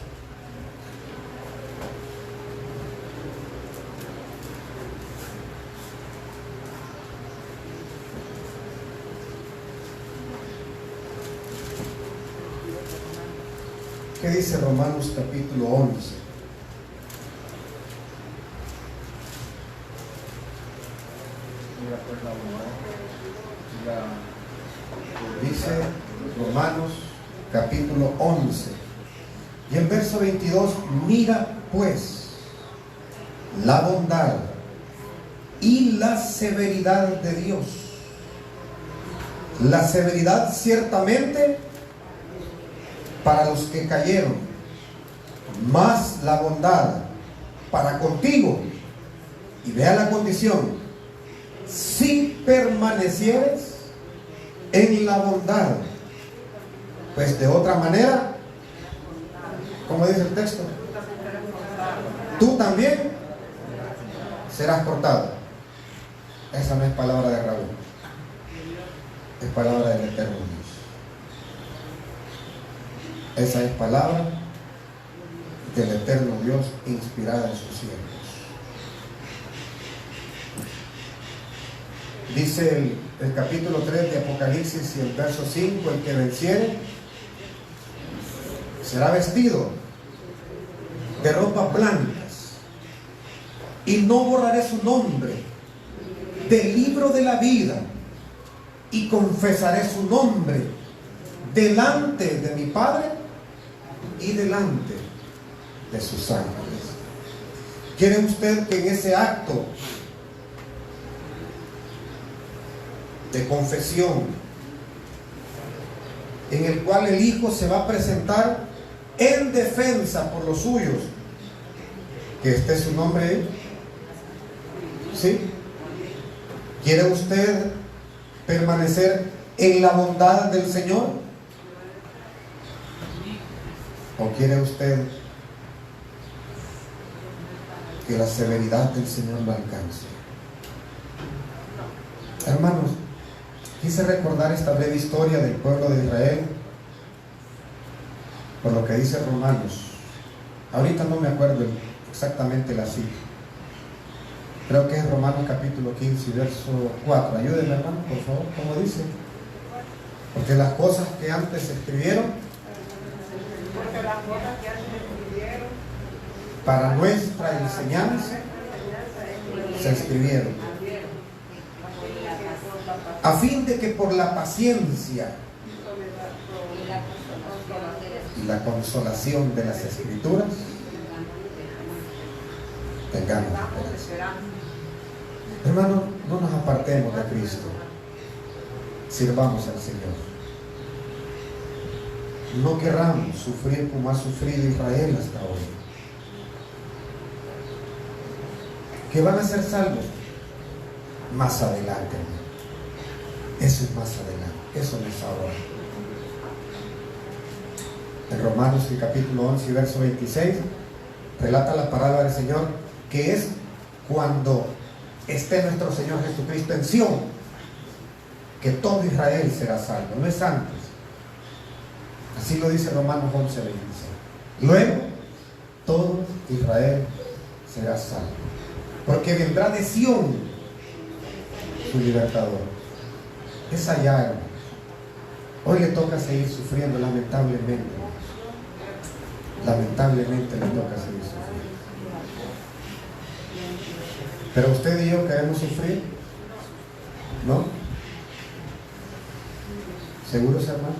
S4: ¿Qué dice Romanos capítulo 11? Dice Romanos capítulo 11 y el verso 22: mira pues la bondad y la severidad de Dios. La severidad ciertamente para los que cayeron, más la bondad para contigo. Y vea la condición: si permanecieres en la bondad, pues de otra manera, como dice el texto, tú también serás cortado. Esa no es palabra de Raúl, es palabra del eterno Dios. Esa es palabra del eterno Dios, inspirada en sus siervos. Dice el capítulo 3 de Apocalipsis y el verso 5: el que venciere será vestido de ropas blancas, y no borraré su nombre del libro de la vida, y confesaré su nombre delante de mi Padre y delante de sus ángeles. ¿Quiere usted que en ese acto de confesión, en el cual el Hijo se va a presentar en defensa por los suyos, que esté su nombre ahí? ¿Sí? ¿Quiere usted permanecer en la bondad del Señor? ¿O quiere usted que la severidad del Señor lo alcance? Hermanos, quise recordar esta breve historia del pueblo de Israel por lo que dice Romanos. Ahorita no me acuerdo exactamente la cita. Creo que es Romanos capítulo 15, verso 4. Ayúdenme, hermano, por favor, ¿cómo dice? Porque las cosas que antes se escribieron para nuestra enseñanza se escribieron, a fin de que por la paciencia y la consolación de las Escrituras tengamos esperanza. Hermano, no nos apartemos de Cristo, sirvamos al Señor. No querramos sufrir como ha sufrido Israel hasta hoy. ¿Que van a ser salvos? Más adelante, hermano. Eso es más adelante, eso no es ahora. En Romanos el capítulo 11 verso 26 relata la palabra del Señor, que es cuando esté nuestro Señor Jesucristo en Sión, que todo Israel será salvo, no es antes. Así lo dice Romanos 11, 26. Luego todo Israel será salvo, porque vendrá de Sión su libertador. Es allá, hermano. Hoy le toca seguir sufriendo, lamentablemente. Lamentablemente le toca seguir sufriendo. Pero usted y yo queremos sufrir, ¿no? ¿Seguros, hermano?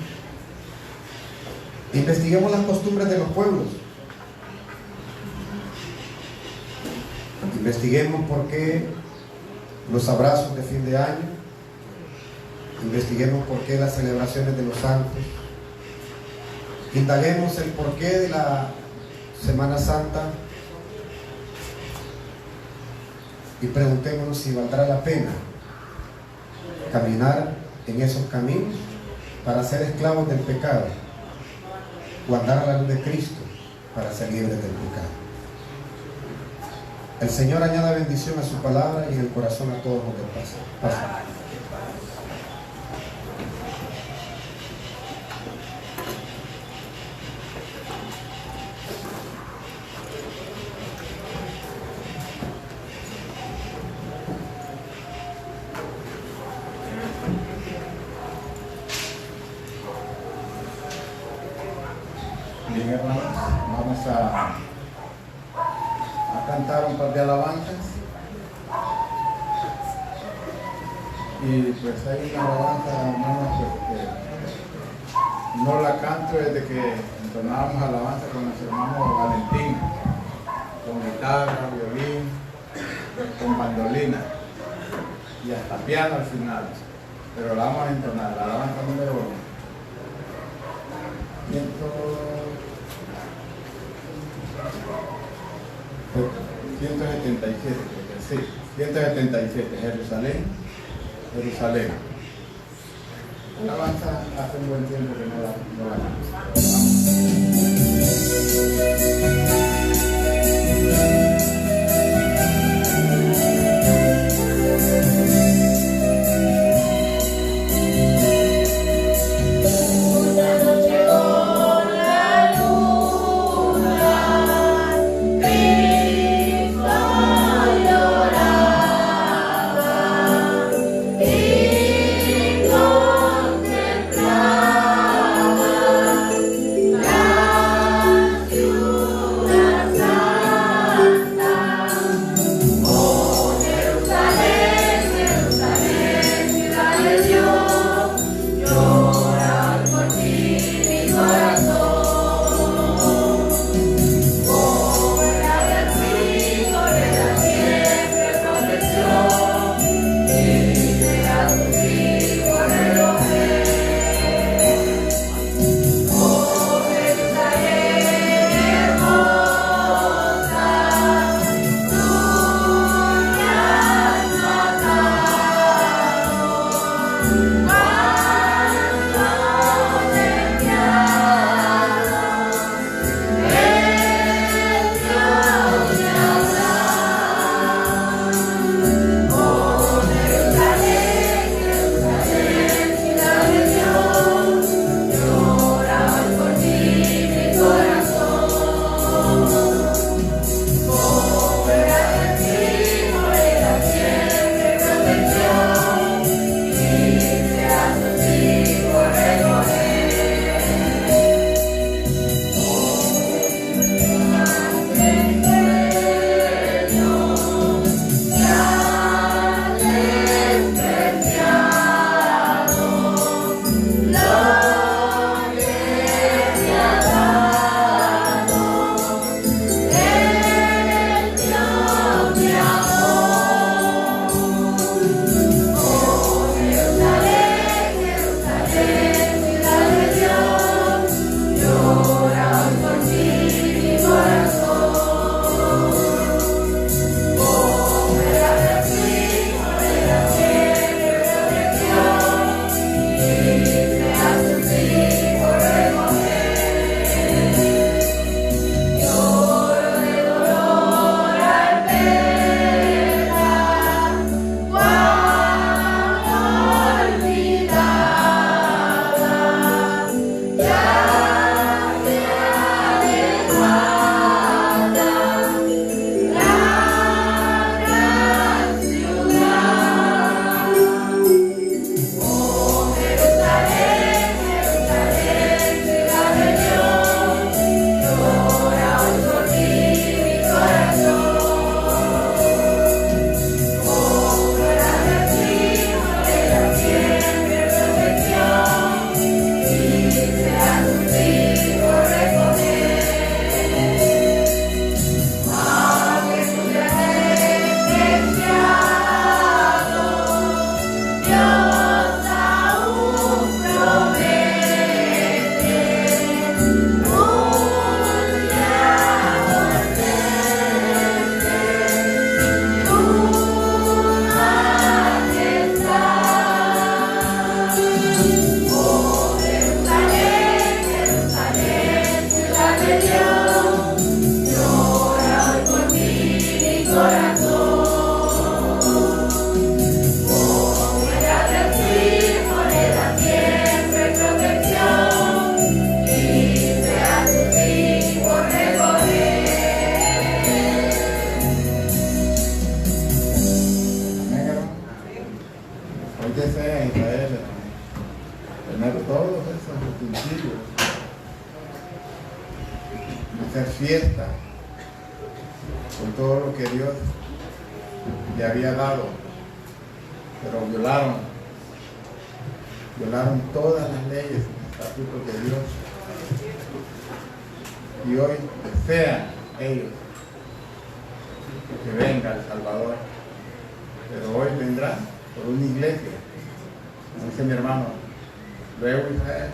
S4: Investiguemos las costumbres de los pueblos. Investiguemos por qué los abrazos de fin de año. Investiguemos por qué las celebraciones de los santos. Indaguemos el porqué de la Semana Santa. Y preguntémonos si valdrá la pena caminar en esos caminos para ser esclavos del pecado, o andar a la luz de Cristo para ser libres del pecado. El Señor añada bendición a su palabra y en el corazón a todos los que pasan.
S2: Bien, hermanos, vamos a cantar un par de alabanzas. Y pues hay una alabanza, hermanos, pues, que no la canto desde que entonábamos alabanza con nuestro hermano Valentín. con guitarra, violín, con mandolina y hasta piano al final. Pero la vamos a entonar, la alabanza número 1. 177, sí, 177, Jerusalén, Jerusalén. La alabanza hace un buen tiempo que no la hacer fiesta con todo lo que Dios le había dado, pero violaron todas las leyes y estatutos de Dios, y hoy desean ellos que venga el Salvador, pero hoy vendrá por una iglesia, como dice mi hermano, luego Israel,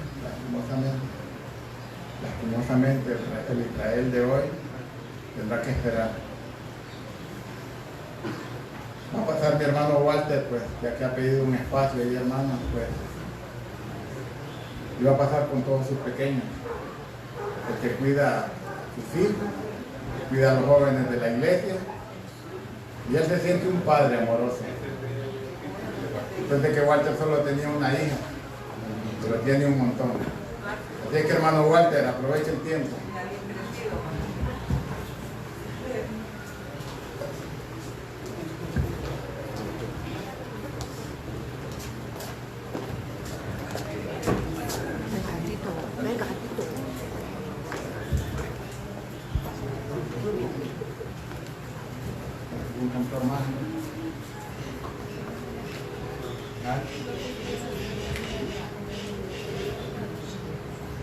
S2: lastimosamente el Israel de hoy tendrá que esperar. Va a pasar mi hermano Walter, pues, ya que ha pedido un espacio ahí, hermano, pues, y va a pasar con todos sus pequeños, el que cuida a sus hijos, cuida a los jóvenes de la iglesia, y él se siente un padre amoroso. Después de que Walter solo tenía una hija, pero tiene un montón. Así que, hermano Walter, aproveche el tiempo.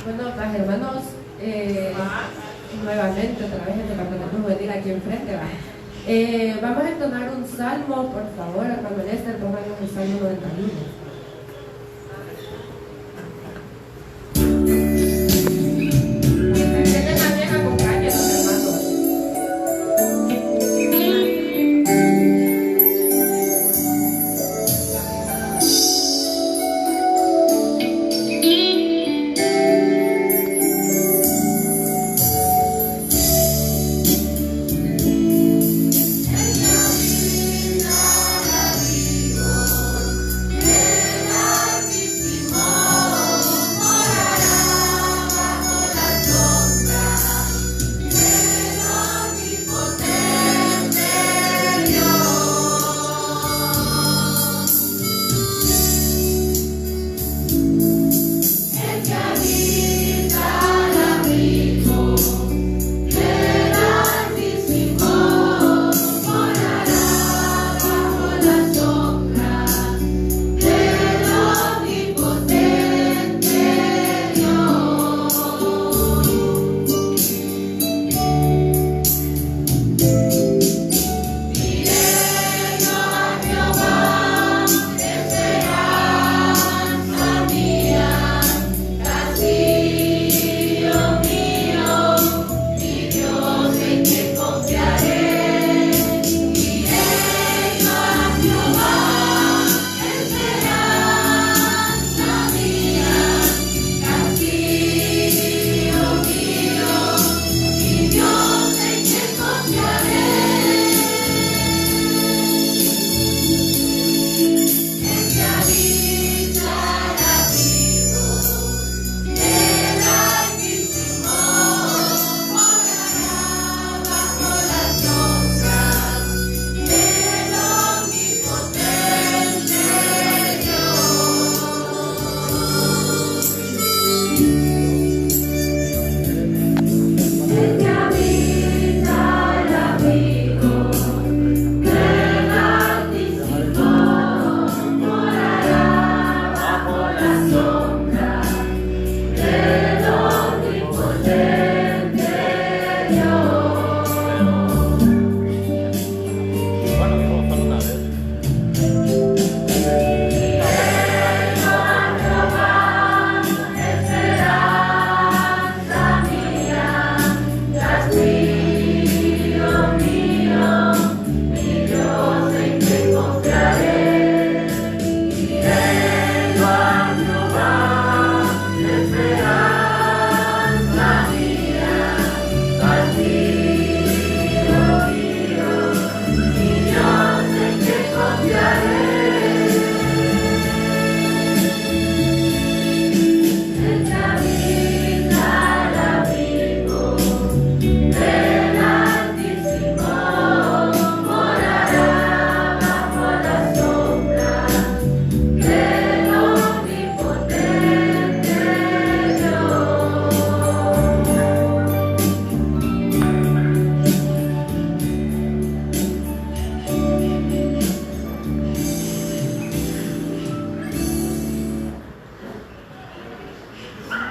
S5: Bueno, pues hermanos, nuevamente otra vez el departamento juvenil aquí enfrente, ¿va? Vamos a entonar un salmo, por favor, hermano Lester, pónganos el salmo 91.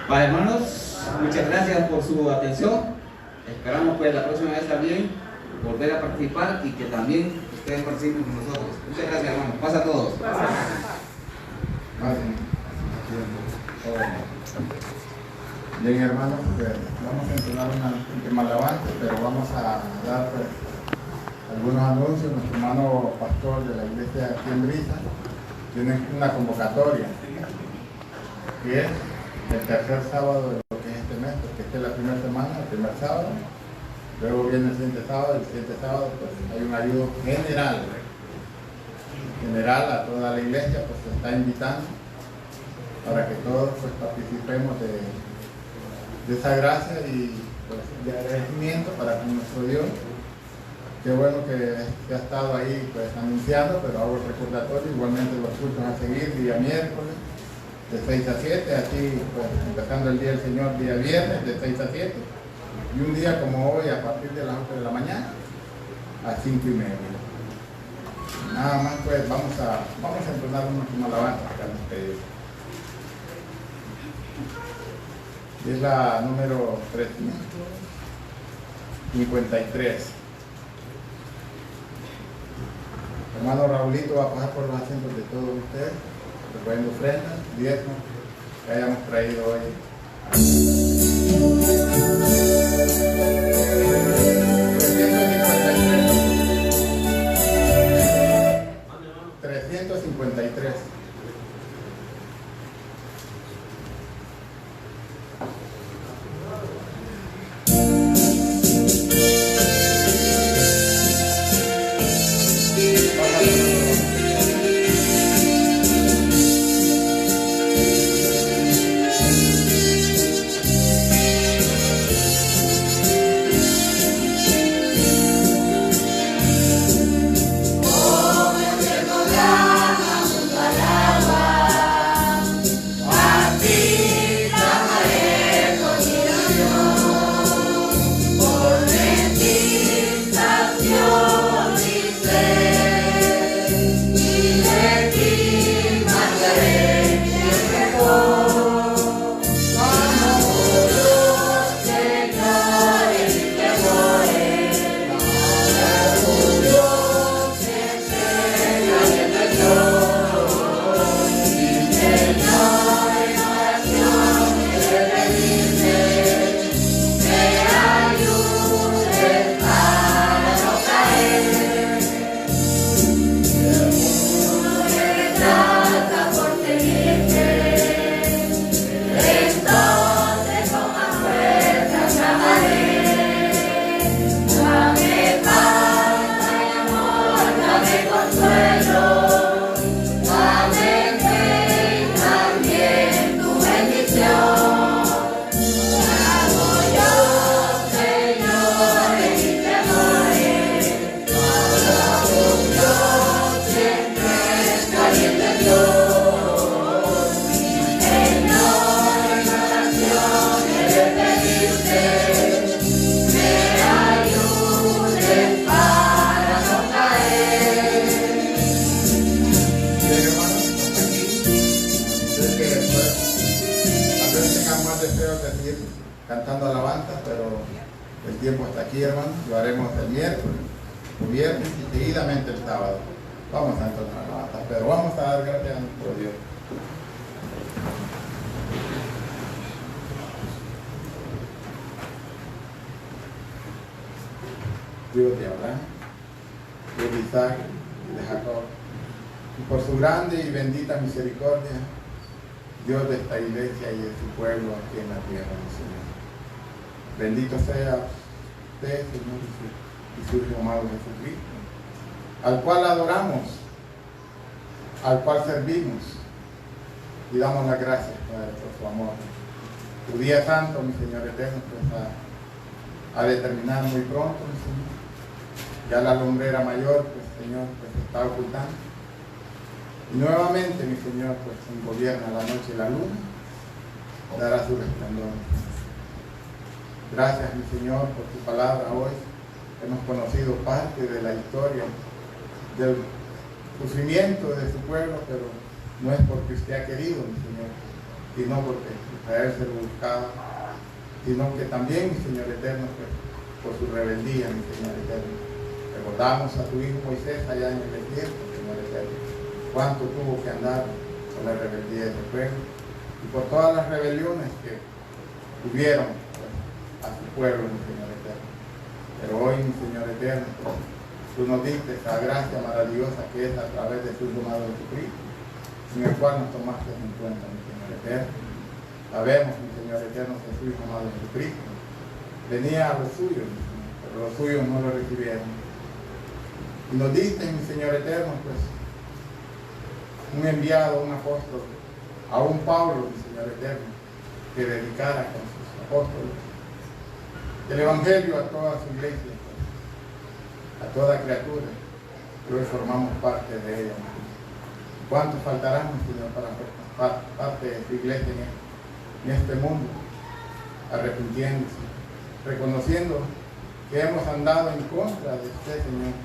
S6: Vale, hermanos, muchas gracias por su atención. Esperamos pues la próxima vez también volver a participar y que también ustedes participen con nosotros. Muchas gracias, hermanos. Pasa a todos.
S2: Bien, hermanos, pues, vamos a entonar una última alabanza, pero vamos a dar pues, algunos anuncios. Nuestro hermano pastor de la iglesia aquí en Brisa tiene una convocatoria que es el tercer sábado de lo que es este mes, porque esta es la primera semana, el primer sábado, luego viene el siguiente sábado pues hay un ayuno general a toda la iglesia, pues se está invitando para que todos pues participemos de esa gracia y pues, de agradecimiento para con nuestro Dios. Qué bueno que se ha estado ahí pues anunciando, pero hago el recordatorio, igualmente los cultos a seguir día miércoles de 6 a 7, aquí pues empezando el día del Señor día viernes de 6 a 7 y un día como hoy a partir de las 8 de la mañana a 5:30. Nada más pues vamos a entonar una última alabanza acá en este. Y es la número 353. Hermano Raulito va a pasar por los asientos de todos ustedes, recogiendo ofrendas, diezmos que hayamos traído hoy. 353. Cantando alabanzas, pero el tiempo está aquí, hermano. Lo haremos el miércoles, el viernes y seguidamente el sábado. Vamos a entonar alabanzas, pero vamos a dar gracias a nuestro Dios. Dios de Abraham, Dios de Isaac y de Jacob, y por su grande y bendita misericordia, Dios de esta iglesia y de su pueblo aquí en la tierra, mi Señor. Bendito sea usted, Señor, y su Hijo amado Jesucristo, al cual adoramos, al cual servimos y damos las gracias, Padre, por su amor. Tu día santo, mi Señor eterno, pues ha de terminar muy pronto, mi Señor. Ya la lumbrera mayor, pues, Señor, pues se está ocultando. Y nuevamente, mi Señor, pues quien gobierna la noche y la luna, dará su resplandor. Gracias, mi Señor, por tu palabra hoy. Hemos conocido parte de la historia del sufrimiento de su pueblo, pero no es porque usted ha querido, mi Señor, sino porque Israel se lo buscaba, sino que también, mi Señor eterno, pues, por su rebeldía, mi Señor eterno. Recordamos a tu hijo Moisés allá en el desierto, Señor eterno, cuánto tuvo que andar por la rebeldía de su pueblo y por todas las rebeliones que tuvieron pues, a su pueblo, mi Señor eterno. Pero hoy, mi Señor eterno, pues, tú nos diste esa gracia maravillosa que es a través de tu Hijo amado Jesucristo, en el cual nos tomaste en cuenta, mi Señor eterno. Sabemos, mi Señor eterno, que tu Hijo amado Jesucristo venía a los suyos, pero los suyos no lo recibieron. Y nos diste, mi Señor eterno, pues, un enviado, un apóstol, a un Pablo, mi Señor eterno, que dedicara con sus apóstoles el Evangelio a toda su iglesia, a toda criatura, que hoy formamos parte de ella. ¿Cuánto faltará, mi Señor, para formar parte de su iglesia en este mundo? Arrepintiéndose, reconociendo que hemos andado en contra de usted, Señor,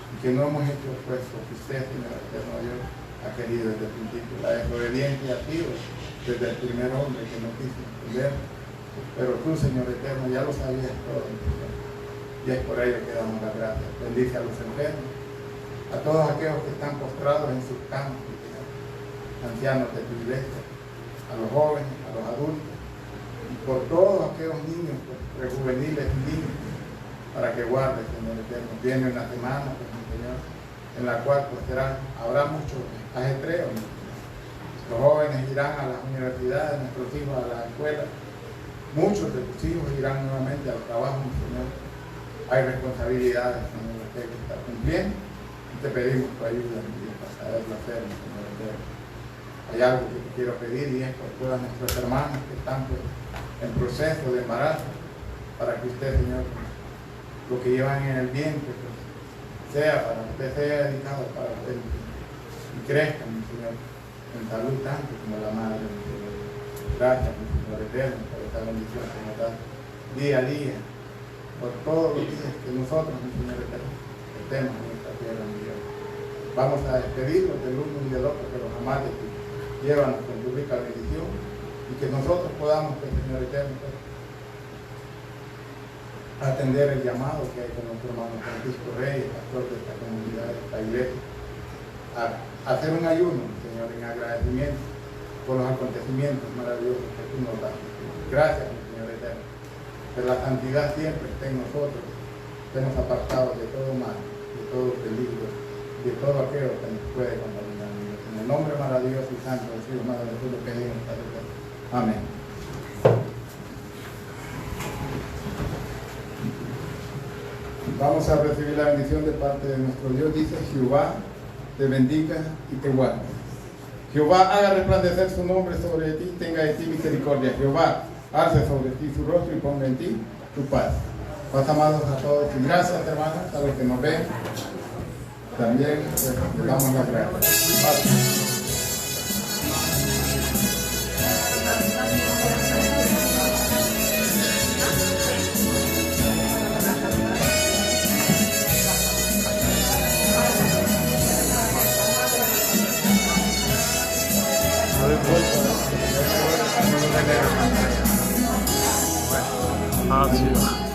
S2: y que no hemos hecho pues lo que usted, Señor eterno Dios, ha querido desde el principio. La desobediencia ha sido desde el primer hombre que no quiso entender, pero tú, Señor eterno, ya lo sabías todo, Señor, y es por ello que damos las gracias. Bendice a los enfermos, a todos aquellos que están postrados en sus camas, ancianos de tu iglesia, a los jóvenes, a los adultos, y por todos aquellos niños, pues, prejuveniles y niños, para que guarde, Señor eterno. Viene una semana, pues, mi Señor, en la cual pues, habrá mucho ajetreo. Los jóvenes irán a las universidades, nuestros hijos a la escuela, muchos de tus hijos irán nuevamente al trabajo, mi Señor. Hay responsabilidades, Señor, que hay que estar cumpliendo, y te pedimos tu ayuda, mi Dios, para saberlo hacer, mi Señor eterno. Hay algo que te quiero pedir, y es por todas nuestras hermanas que están pues, en proceso de embarazo, para que usted, Señor, lo que llevan en el vientre, pues, sea para que usted sea dedicado para usted y crezca, mi Señor, en salud tanto como la madre, mi Señor. Gracias, mi Señor eterno, por esta bendición que nos da día a día, por todos los días que nosotros, mi Señor eterno, estemos en esta tierra, mi Dios. Vamos a despedirnos del uno y del otro, que los amantes que llevan con tu rica bendición, y que nosotros podamos, pues, Señor eterno, pues, atender el llamado que hay con nuestro hermano Francisco Reyes, pastor de esta comunidad, de esta iglesia, a hacer un ayuno, Señor, en agradecimiento por los acontecimientos maravillosos que tú nos das. Gracias, mi Señor eterno, que la santidad siempre esté en nosotros, estemos apartados de todo mal, de todo peligro, de todo aquello que nos puede contaminar. En el nombre maravilloso y santo del Hijo amado de Jesús lo pedimos, Padre. Amén. Vamos a recibir la bendición de parte de nuestro Dios. Dice: Jehová te bendiga y te guarde. Jehová haga resplandecer su nombre sobre ti, tenga de ti misericordia. Jehová alce sobre ti su rostro y ponga en ti tu paz. Paz, amados, a todos. Y gracias, hermanos, a los que nos ven. También les damos las gracias. Paz.
S7: Ah, sí.